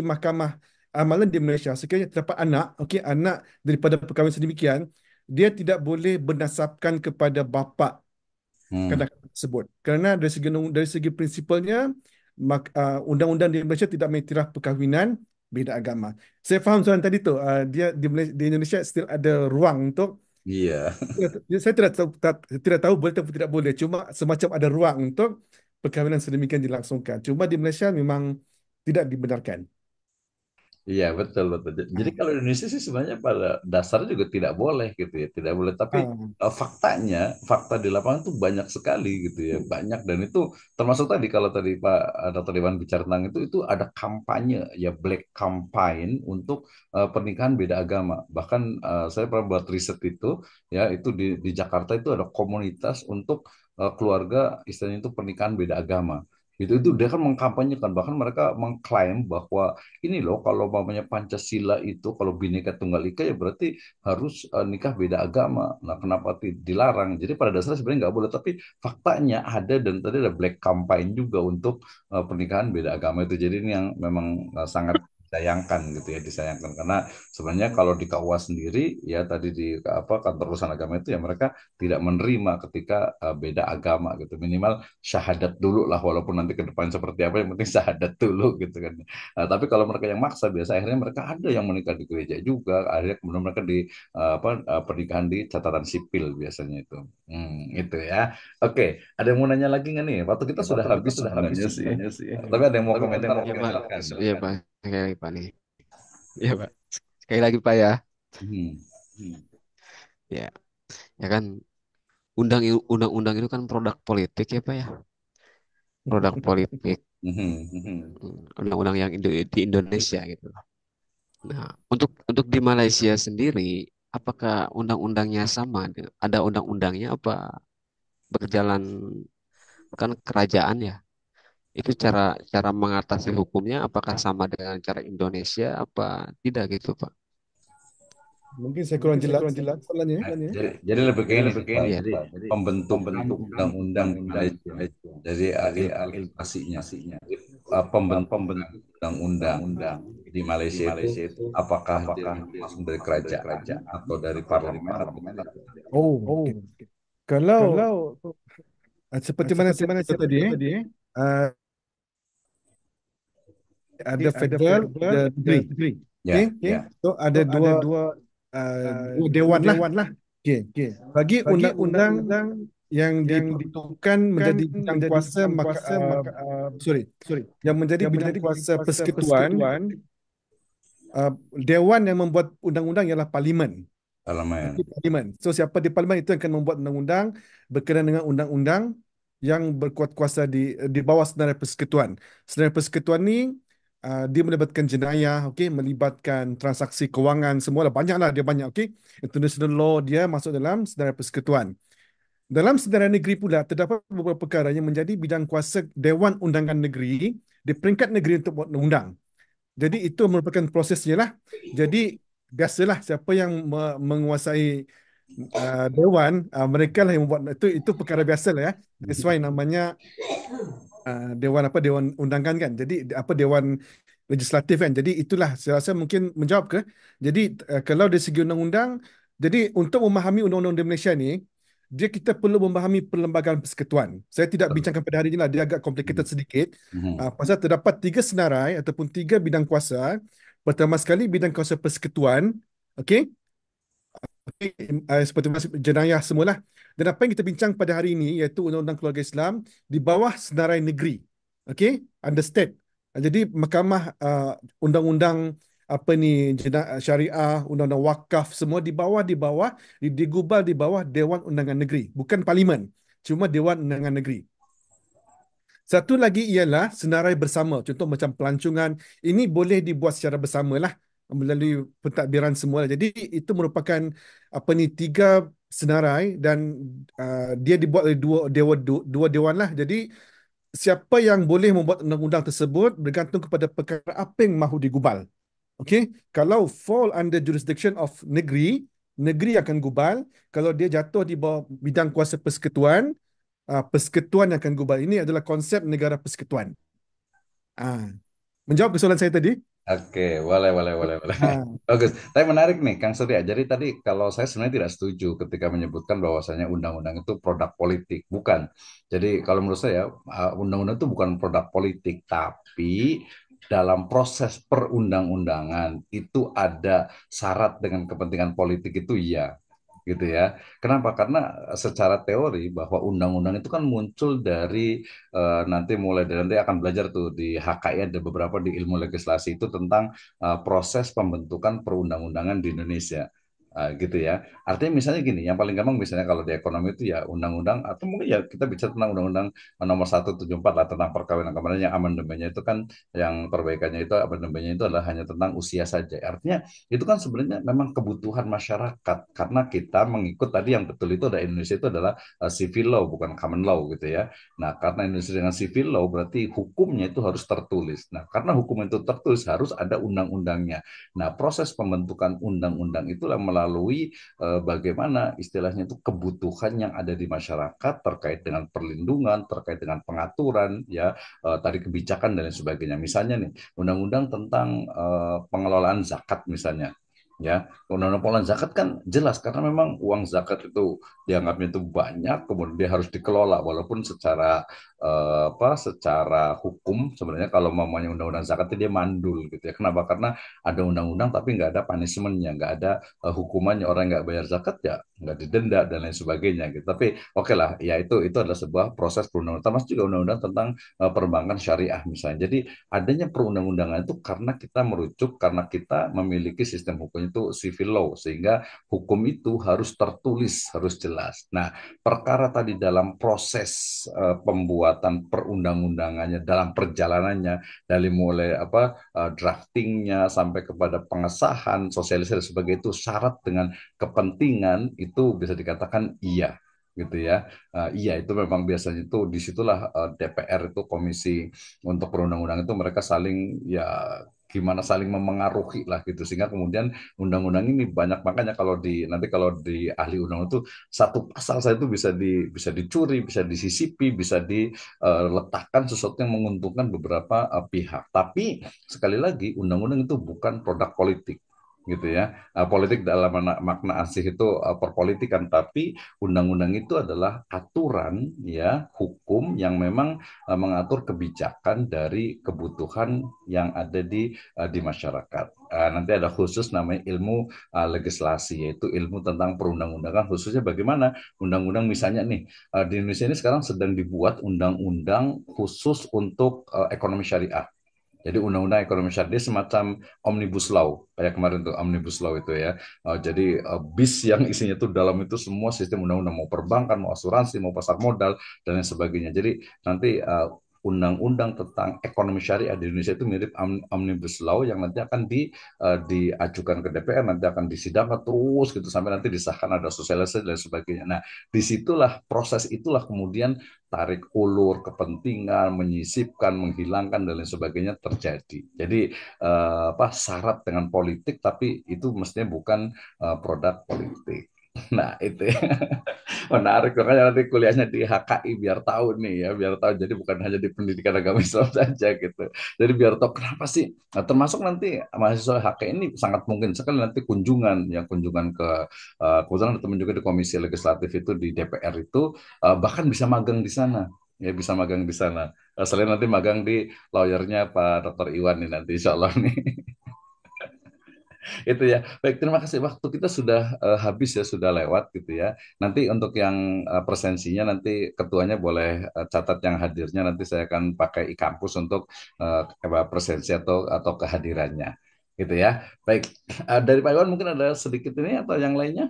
Speaker 4: Malaysia, sekiranya terdapat anak, okey, anak daripada perkahwinan sedemikian, dia tidak boleh bernasabkan kepada bapa
Speaker 1: Hmm.
Speaker 4: kanak-kanak tersebut, kerana dari segi prinsipalnya undang-undang di Malaysia tidak mengiktiraf perkahwinan beda agama. Saya faham soalan tadi tu, dia di Indonesia still ada ruang untuk.
Speaker 1: Iya.
Speaker 4: Saya tidak tahu boleh atau tidak boleh. Cuma semacam ada ruang untuk perkahwinan sedemikian dilangsungkan. Cuma di Malaysia memang tidak dibenarkan.
Speaker 1: Iya, betul, betul. Jadi
Speaker 4: Ah,
Speaker 1: kalau di Indonesia sih sebenarnya pada dasarnya juga tidak boleh gitu ya, tidak boleh. Tapi
Speaker 4: ah,
Speaker 1: faktanya, fakta di lapangan tuh banyak sekali gitu ya, banyak. Dan itu termasuk tadi kalau tadi Pak Dr. Dewan bicara tentang itu ada kampanye ya, black campaign untuk pernikahan beda agama. Bahkan saya pernah buat riset itu ya, itu di Jakarta itu ada komunitas untuk keluarga istilahnya itu pernikahan beda agama. Itu dia kan mengkampanyekan, bahkan mereka mengklaim bahwa ini loh kalau mamanya Pancasila itu kalau Bhinneka Tunggal Ika ya berarti harus nikah beda agama. Nah, kenapa dilarang? Jadi pada dasarnya sebenarnya nggak boleh, tapi faktanya ada dan tadi ada black campaign juga untuk pernikahan beda agama itu. Jadi ini yang memang sangat disayangkan gitu ya, disayangkan karena sebenarnya kalau di KUA sendiri ya tadi di kantor urusan agama itu ya mereka tidak menerima ketika beda agama gitu, minimal syahadat dulu lah, walaupun nanti ke depan seperti apa yang penting syahadat dulu gitu kan. Tapi kalau mereka yang maksa biasa akhirnya mereka ada yang menikah di gereja juga, akhirnya kemudian mereka di pernikahan di catatan sipil biasanya itu. Itu ya. Oke, ada yang mau nanya lagi nggak nih? Waktu kita sudah habis sebenarnya sih. Tapi ada yang mau komentar?
Speaker 2: Iya Pak,
Speaker 1: Silakan.
Speaker 2: iya Pak, sekali lagi Pak nih. Iya Pak, sekali lagi Pak ya.
Speaker 1: Hmm.
Speaker 2: Ya, ya kan undang-undang itu kan produk politik ya Pak ya. Produk politik
Speaker 1: Mhm.
Speaker 2: undang-undang yang di Indonesia gitu. Nah, untuk di Malaysia sendiri, apakah undang-undangnya sama? Ada undang-undangnya apa berjalan kan kerajaan ya? Itu cara cara mengatasi hukumnya apakah sama dengan cara Indonesia apa tidak gitu, Pak?
Speaker 4: Mungkin saya kurang jelas soalannya.
Speaker 1: Jadi lebih ke ini sih, Pak.
Speaker 2: Iya.
Speaker 1: Jadi pembentukan undang-undang di Malaysia. Jadi implementasinya, pembentukan undang-undang di Malaysia itu apakah dia langsung dari kerajaan atau dari parlemen atau
Speaker 4: Oh, oke. Kalau seperti mana saya kata tadi, uh, ada federal, ada negeri.
Speaker 1: ya,
Speaker 4: Okey.
Speaker 1: ya.
Speaker 4: So ada dua dewan lah. Okey. Bagi undang-undang yang diperuntukkan menjadi bidang kuasa yang menjadi bidang kuasa persekutuan, dewan yang membuat undang-undang ialah parlimen.
Speaker 1: Parlemen.
Speaker 4: Parlimen. So siapa di parlimen itu akan membuat undang-undang berkenaan dengan undang-undang yang berkuat kuasa di bawah senarai persekutuan. Senarai persekutuan ni dia melibatkan jenayah, okey, melibatkan transaksi kewangan, semualah banyaklah dia banyak, okey. International law dia masuk dalam senarai persekutuan. Dalam senarai negeri pula terdapat beberapa perkara yang menjadi bidang kuasa Dewan Undangan Negeri di peringkat negeri untuk buat undang. Jadi itu merupakan prosesnya lah. Jadi biasalah siapa yang menguasai dewan, mereka lah yang membuat itu perkara biasa lah ya. That's why namanya dewan undangan kan. Jadi dewan legislatif kan. Jadi itulah saya rasa mungkin menjawab ke. Jadi kalau dari segi undang-undang, jadi untuk memahami undang-undang di Malaysia ni, kita perlu memahami perlembagaan persekutuan. Saya tidak bincangkan pada hari ini lah, dia agak complicated sedikit. Pasal terdapat 3 senarai ataupun 3 bidang kuasa. Pertama sekali bidang kuasa persekutuan, okey. Seperti jenayah semualah. Dan apa yang kita bincang pada hari ini iaitu Undang-Undang Keluarga Islam di bawah senarai negeri. Okey, under state. Jadi mahkamah undang-undang apa ni syariah, undang-undang wakaf semua di bawah digubal di bawah Dewan Undangan Negeri, bukan parlimen, cuma Dewan Undangan Negeri. Satu lagi ialah senarai bersama. Contoh macam pelancongan. Ini boleh dibuat secara bersama lah melalui pentadbiran semua. Jadi itu merupakan apa ni 3 senarai dan dia dibuat oleh dua dewan lah. Jadi siapa yang boleh membuat undang-undang tersebut bergantung kepada perkara apa yang mahu digubal. Okey, kalau fall under jurisdiction of negeri, negeri akan gubal. Kalau dia jatuh di bawah bidang kuasa persekutuan, persekutuan yang akan gubal. Ini adalah konsep negara persekutuan. Menjawab ke soalan saya tadi.
Speaker 1: Oke, boleh. Bagus. Tapi menarik nih, Kang Surya. Jadi tadi kalau saya sebenarnya tidak setuju ketika menyebutkan bahwasanya undang-undang itu produk politik. Bukan. Jadi kalau menurut saya, undang-undang itu bukan produk politik, tapi dalam proses perundang-undangan itu ada syarat dengan kepentingan politik itu iya, gitu ya. Kenapa? Karena secara teori bahwa undang-undang itu kan muncul dari nanti mulai dari nanti akan belajar tuh di HKI ada beberapa di ilmu legislasi itu tentang proses pembentukan perundang-undangan di Indonesia. Gitu ya. Artinya misalnya gini, yang paling gampang misalnya kalau di ekonomi itu ya undang-undang atau mungkin ya kita bicara tentang undang-undang nomor 174 lah tentang perkawinan kemarin yang amandemennya itu kan yang perbaikannya itu amandemennya itu adalah hanya tentang usia saja. Artinya itu kan sebenarnya memang kebutuhan masyarakat karena kita mengikut tadi yang betul itu ada Indonesia itu adalah civil law bukan common law gitu ya. Nah, karena Indonesia dengan civil law berarti hukumnya itu harus tertulis. Nah, karena hukum itu tertulis harus ada undang-undangnya. Nah, proses pembentukan undang-undang itulah melalui melalui bagaimana istilahnya itu kebutuhan yang ada di masyarakat terkait dengan perlindungan, terkait dengan pengaturan, ya tadi kebijakan dan lain sebagainya. Misalnya nih, undang-undang tentang pengelolaan zakat misalnya. Ya, undang-undang pengelolaan zakat kan jelas karena memang uang zakat itu dianggapnya itu banyak, kemudian dia harus dikelola walaupun secara secara hukum sebenarnya kalau mamanya undang-undang zakat itu dia mandul gitu ya. Kenapa? Karena ada undang-undang tapi nggak ada punishment-nya, nggak ada hukumannya, orang nggak bayar zakat ya nggak didenda dan lain sebagainya gitu. Tapi oke lah, ya itu adalah sebuah proses perundang-undangan. Termasuk juga undang-undang tentang perbankan syariah misalnya. Jadi adanya perundang-undangan itu karena kita merujuk karena kita memiliki sistem hukum itu civil law sehingga hukum itu harus tertulis, harus jelas. Nah, perkara tadi dalam proses pembuatan perundang-undangannya, dalam perjalanannya dari mulai draftingnya sampai kepada pengesahan, sosialisasi dan sebagainya itu syarat dengan kepentingan itu bisa dikatakan iya gitu ya. Iya itu memang biasanya itu disitulah DPR itu komisi untuk perundang-undangan itu mereka saling ya gimana saling memengaruhi lah gitu sehingga kemudian undang-undang ini banyak makanya nanti kalau di ahli undang itu satu pasal saya itu bisa dicuri, bisa disisipi, bisa diletakkan sesuatu yang menguntungkan beberapa pihak. Tapi sekali lagi undang-undang itu bukan produk politik gitu ya. Politik dalam makna asih itu perpolitikan, tapi undang-undang itu adalah aturan ya hukum yang memang mengatur kebijakan dari kebutuhan yang ada di masyarakat. Nanti ada khusus namanya ilmu legislasi, yaitu ilmu tentang perundang-undangan, khususnya bagaimana undang-undang misalnya nih, di Indonesia ini sekarang sedang dibuat undang-undang khusus untuk ekonomi syariah. Jadi undang-undang ekonomi syariah semacam omnibus law kayak kemarin tuh omnibus law itu ya. Jadi bis yang isinya tuh dalam itu semua sistem undang-undang mau perbankan, mau asuransi, mau pasar modal dan lain sebagainya. Jadi nanti undang-undang tentang ekonomi syariah di Indonesia itu mirip omnibus law yang nanti akan diajukan ke DPR, nanti akan disidangkan terus gitu sampai nanti disahkan ada sosialisasi dan sebagainya. Nah, disitulah proses itulah kemudian tarik ulur kepentingan, menyisipkan, menghilangkan dan lain sebagainya terjadi. Jadi syarat dengan politik tapi itu mestinya bukan produk politik. Nah, itu ya. Menarik, makanya nanti kuliahnya di HKI biar tahu nih ya, biar tahu. Jadi bukan hanya di pendidikan agama Islam saja gitu. Jadi biar tahu kenapa sih. Nah, termasuk nanti mahasiswa HKI ini sangat mungkin sekali nanti kunjungan ke kebetulan ada teman juga di Komisi Legislatif itu di DPR itu bahkan bisa magang di sana. Ya bisa magang di sana. Selain nanti magang di lawyernya Pak Dr. Iwan nih nanti insya Allah nih. Itu ya. Baik, terima kasih. Waktu kita sudah habis ya, sudah lewat gitu ya. Nanti untuk yang presensinya nanti ketuanya boleh catat yang hadirnya. Nanti saya akan pakai e-kampus untuk presensi atau kehadirannya. Gitu ya. Baik, dari Pak Iwan mungkin ada sedikit ini atau yang lainnya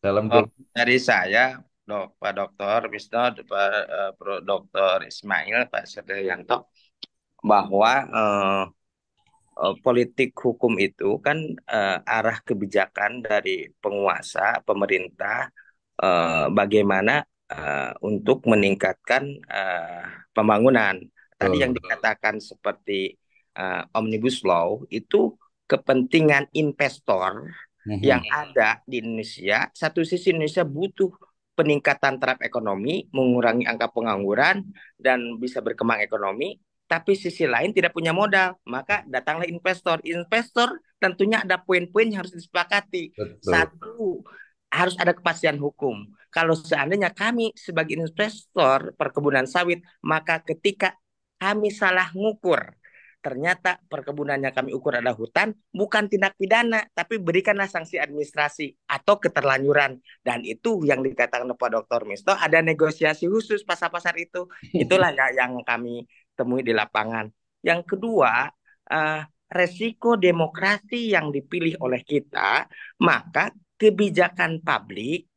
Speaker 1: dalam
Speaker 3: Oh, dari saya, Pak Dokter Wisno, Pak Dokter Ismail, Pak Sudaryanto, bahwa politik hukum itu kan arah kebijakan dari penguasa, pemerintah, bagaimana untuk meningkatkan pembangunan. Tadi yang dikatakan seperti Omnibus Law itu kepentingan investor yang ada di Indonesia. Satu sisi Indonesia butuh peningkatan taraf ekonomi, mengurangi angka pengangguran, dan bisa berkembang ekonomi. Tapi sisi lain tidak punya modal, maka datanglah investor. Investor tentunya ada poin-poin yang harus disepakati.
Speaker 1: Betul.
Speaker 3: Satu, harus ada kepastian hukum. Kalau seandainya kami sebagai investor perkebunan sawit, maka ketika kami salah ngukur, ternyata perkebunannya kami ukur adalah hutan, bukan tindak pidana, tapi berikanlah sanksi administrasi atau keterlanjuran. Dan itu yang dikatakan Pak Dr. Misto, ada negosiasi khusus pasar-pasar itu. Itulah yang kami temui di lapangan. Yang kedua, resiko demokrasi yang dipilih oleh kita, maka kebijakan publik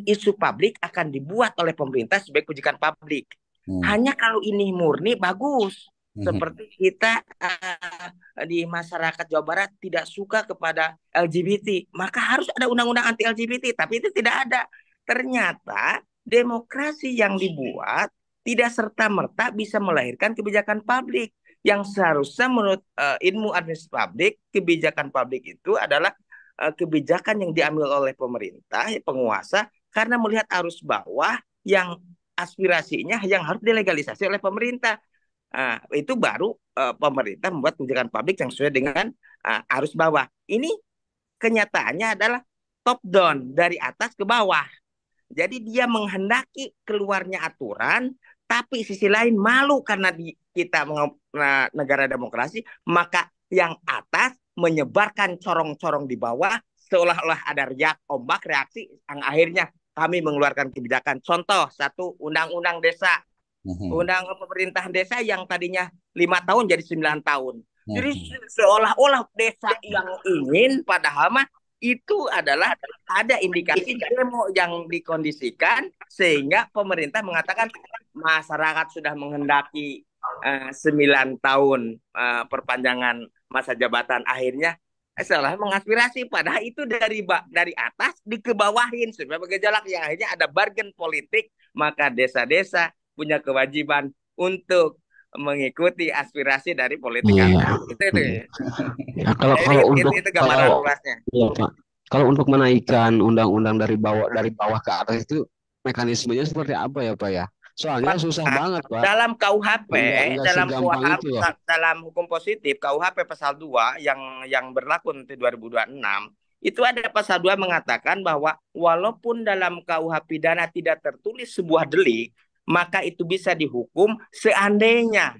Speaker 3: isu publik akan dibuat oleh pemerintah sebagai kebijakan publik. Hanya kalau ini murni bagus. Seperti kita di masyarakat Jawa Barat tidak suka kepada LGBT, maka harus ada undang-undang anti LGBT, tapi itu tidak ada. Ternyata demokrasi yang dibuat tidak serta-merta bisa melahirkan kebijakan publik. yang seharusnya menurut ilmu administrasi publik, kebijakan publik itu adalah kebijakan yang diambil oleh pemerintah, penguasa, karena melihat arus bawah yang aspirasinya yang harus dilegalisasi oleh pemerintah. Itu baru pemerintah membuat kebijakan publik yang sesuai dengan arus bawah. Ini kenyataannya adalah top down, dari atas ke bawah. Jadi dia menghendaki keluarnya aturan, tapi sisi lain malu karena kita negara demokrasi, maka yang atas menyebarkan corong-corong di bawah, seolah-olah ada riak ombak reaksi, yang akhirnya kami mengeluarkan kebijakan. Contoh, satu, undang-undang desa, undang pemerintahan desa yang tadinya 5 tahun jadi 9 tahun. Jadi seolah-olah desa yang ingin, padahal mah itu adalah ada indikasi demo yang dikondisikan sehingga pemerintah mengatakan masyarakat sudah menghendaki 9 tahun perpanjangan masa jabatan, akhirnya seolah mengaspirasi, padahal itu dari atas dikebawahin sebagai gejolak yang akhirnya ada bargain politik, maka desa-desa punya kewajiban untuk mengikuti aspirasi dari politik
Speaker 2: Iya.
Speaker 3: atas. Itu ya.
Speaker 2: Ya, kalau untuk
Speaker 3: Itu gambaran luasnya.
Speaker 2: iya, Pak. Kalau untuk menaikkan undang-undang dari bawah ke atas itu mekanismenya seperti apa ya, Pak ya? Soalnya susah banget, Pak.
Speaker 3: Dalam KUHP,
Speaker 2: Enggak segampang itu ya.
Speaker 3: dalam hukum positif KUHP pasal 2 yang berlaku nanti 2026, itu ada pasal 2 mengatakan bahwa walaupun dalam KUH pidana tidak tertulis sebuah delik, maka itu bisa dihukum seandainya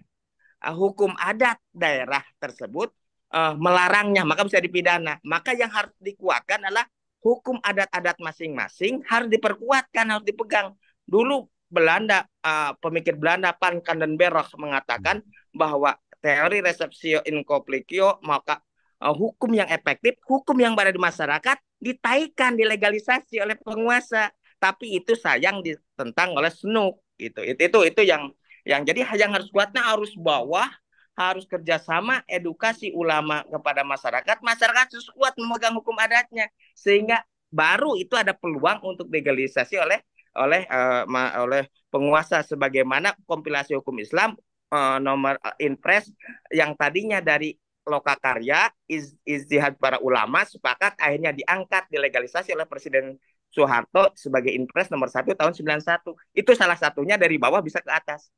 Speaker 3: hukum adat daerah tersebut melarangnya, maka bisa dipidana. Maka yang harus dikuatkan adalah hukum adat-adat masing-masing harus diperkuatkan, harus dipegang. Dulu Belanda, pemikir Belanda Van Candenberg mengatakan bahwa teori receptio in conflictio, maka hukum yang efektif, hukum yang berada di masyarakat ditaikan, dilegalisasi oleh penguasa. Tapi itu sayang ditentang oleh Snook gitu. Itu yang jadi yang harus kuatnya arus bawah, harus kerjasama edukasi ulama kepada masyarakat harus kuat memegang hukum adatnya, sehingga baru itu ada peluang untuk legalisasi oleh penguasa, sebagaimana kompilasi hukum Islam nomor Inpres yang tadinya dari lokakarya ijtihad para ulama sepakat, akhirnya diangkat dilegalisasi oleh Presiden Soeharto sebagai Inpres nomor 1 tahun 91. Itu salah satunya dari bawah bisa ke atas.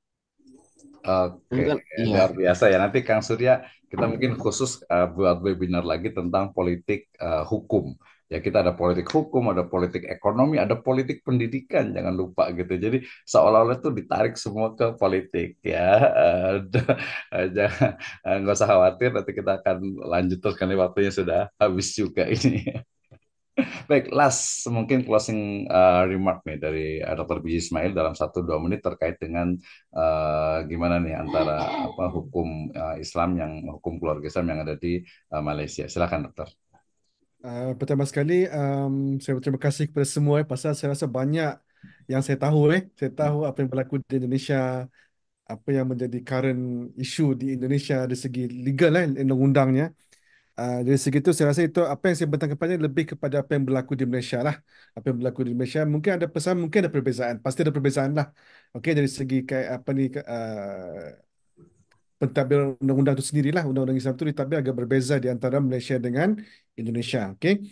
Speaker 1: Oke, luar biasa ya. Nanti Kang Surya, kita mungkin khusus buat webinar lagi tentang politik hukum. Ya, kita ada politik hukum, ada politik ekonomi, ada politik pendidikan, jangan lupa gitu. Jadi seolah-olah itu ditarik semua ke politik ya. Jangan, nggak usah khawatir, nanti kita akan lanjut terus karena waktunya sudah habis juga ini. Baik, mungkin closing remark nih dari Dr. Biji Ismail dalam 1-2 menit terkait dengan gimana nih antara hukum Islam hukum keluarga Islam yang ada di Malaysia. Silakan, Dokter.
Speaker 4: Pertama sekali, saya berterima kasih kepada semua pasal saya rasa banyak yang saya tahu. Saya tahu apa yang berlaku di Indonesia, apa yang menjadi current issue di Indonesia dari segi legal, undang-undangnya. Dari segi itu saya rasa itu apa yang saya bentang kepadanya lebih kepada apa yang berlaku di Malaysia lah. Apa yang berlaku di Malaysia mungkin ada pesan, mungkin ada perbezaan, pasti ada perbezaan lah. Okey, dari segi kayak apa ni pentadbiran undang-undang itu sendirilah, undang-undang Islam itu ditadbir agak berbeza di antara Malaysia dengan Indonesia. Okey.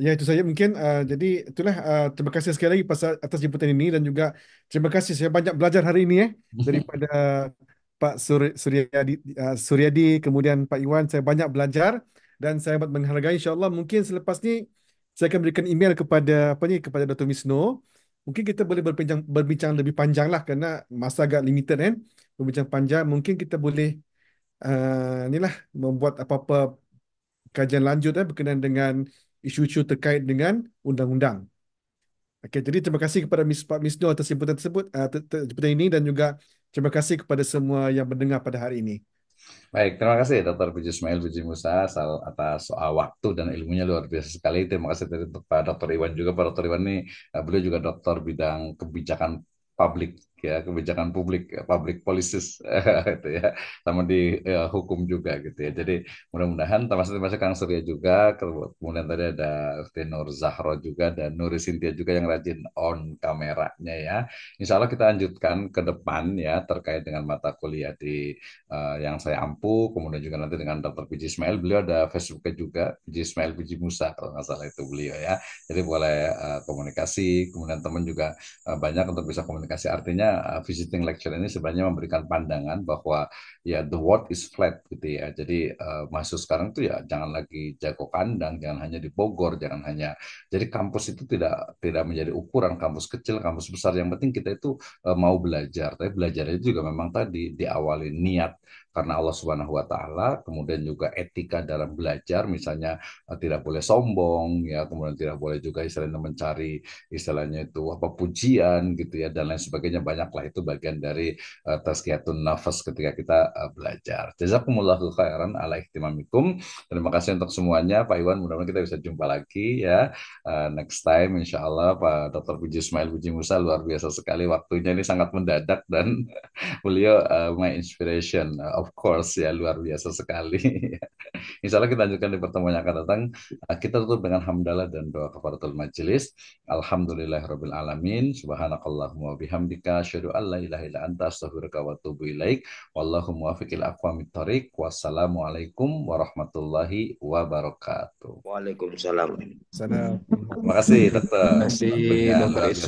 Speaker 4: Ya, itu saja mungkin. Jadi itulah, terima kasih sekali lagi atas jemputan ini, dan juga terima kasih, saya banyak belajar hari ini daripada Pak Suryadi, kemudian Pak Iwan. Saya banyak belajar dan saya amat menghargai. InsyaAllah mungkin selepas ni saya akan berikan email kepada Dr. Misno. Mungkin kita boleh berbincang lebih panjang lah, kerana masa agak limited kan. Berbincang panjang, mungkin kita boleh inilah membuat apa-apa kajian lanjut berkenaan dengan isu-isu terkait dengan undang-undang. Okey, jadi terima kasih kepada Pak Misno atas jemputan tersebut, jemputan ini, dan juga terima kasih kepada semua yang mendengar pada hari ini.
Speaker 1: Baik, terima kasih Dr. Biji Ismail Biji Musa atas waktu dan ilmunya luar biasa sekali. Terima kasih untuk Pak Dr. Iwan juga. Pak Dr. Iwan ini beliau juga doktor bidang kebijakan publik ya, kebijakan publik, public policies itu ya, sama di hukum juga gitu ya. Jadi mudah-mudahan termasuk Kang Surya juga, kemudian tadi ada Nur Zahro juga dan Nuri Sintia juga yang rajin on kameranya ya. Insya Allah kita lanjutkan ke depan ya terkait dengan mata kuliah di yang saya ampu, kemudian juga nanti dengan Dr. Puji Ismail, beliau ada Facebooknya juga, Puji Ismail Puji Musa kalau nggak salah itu beliau ya. Jadi boleh komunikasi, kemudian teman juga banyak untuk bisa komunikasi. Artinya visiting lecture ini sebenarnya memberikan pandangan bahwa ya the world is flat gitu ya. Jadi masuk sekarang tuh ya jangan lagi jago kandang, jangan hanya di Bogor, jangan hanya. Jadi kampus itu tidak menjadi ukuran kampus kecil, kampus besar. Yang penting kita itu mau belajar. Tapi belajar itu juga memang tadi diawali niat karena Allah Subhanahu wa taala, kemudian juga etika dalam belajar, misalnya tidak boleh sombong ya, kemudian tidak boleh juga istilahnya mencari istilahnya itu apa pujian gitu ya dan lain sebagainya, banyaklah itu bagian dari tazkiyatun nafas ketika kita belajar. Jazakumullahu khairan ala ihtimamikum. Terima kasih untuk semuanya Pak Iwan, mudah-mudahan kita bisa jumpa lagi ya. Next time insya Allah Pak Dr. Puji Ismail Puji Musa, luar biasa sekali waktunya ini, sangat mendadak dan beliau my inspiration of course ya, luar biasa sekali. Insya Allah kita lanjutkan di pertemuan yang akan datang. Kita tutup dengan hamdalah dan doa kafaratul majelis. Alhamdulillahirabbil alamin. Subhanakallahumma wa bihamdika asyhadu an la ilaha illa anta astaghfiruka wa atubu ilaik. Wallahu muwaffiq ila aqwamit thoriq. Wassalamualaikum warahmatullahi wabarakatuh.
Speaker 3: Waalaikumsalam.
Speaker 4: Sana.
Speaker 1: Terima kasih dokter.
Speaker 2: Terima kasih
Speaker 1: Waktunya
Speaker 2: Dr.
Speaker 1: luar
Speaker 2: Is.
Speaker 1: biasa.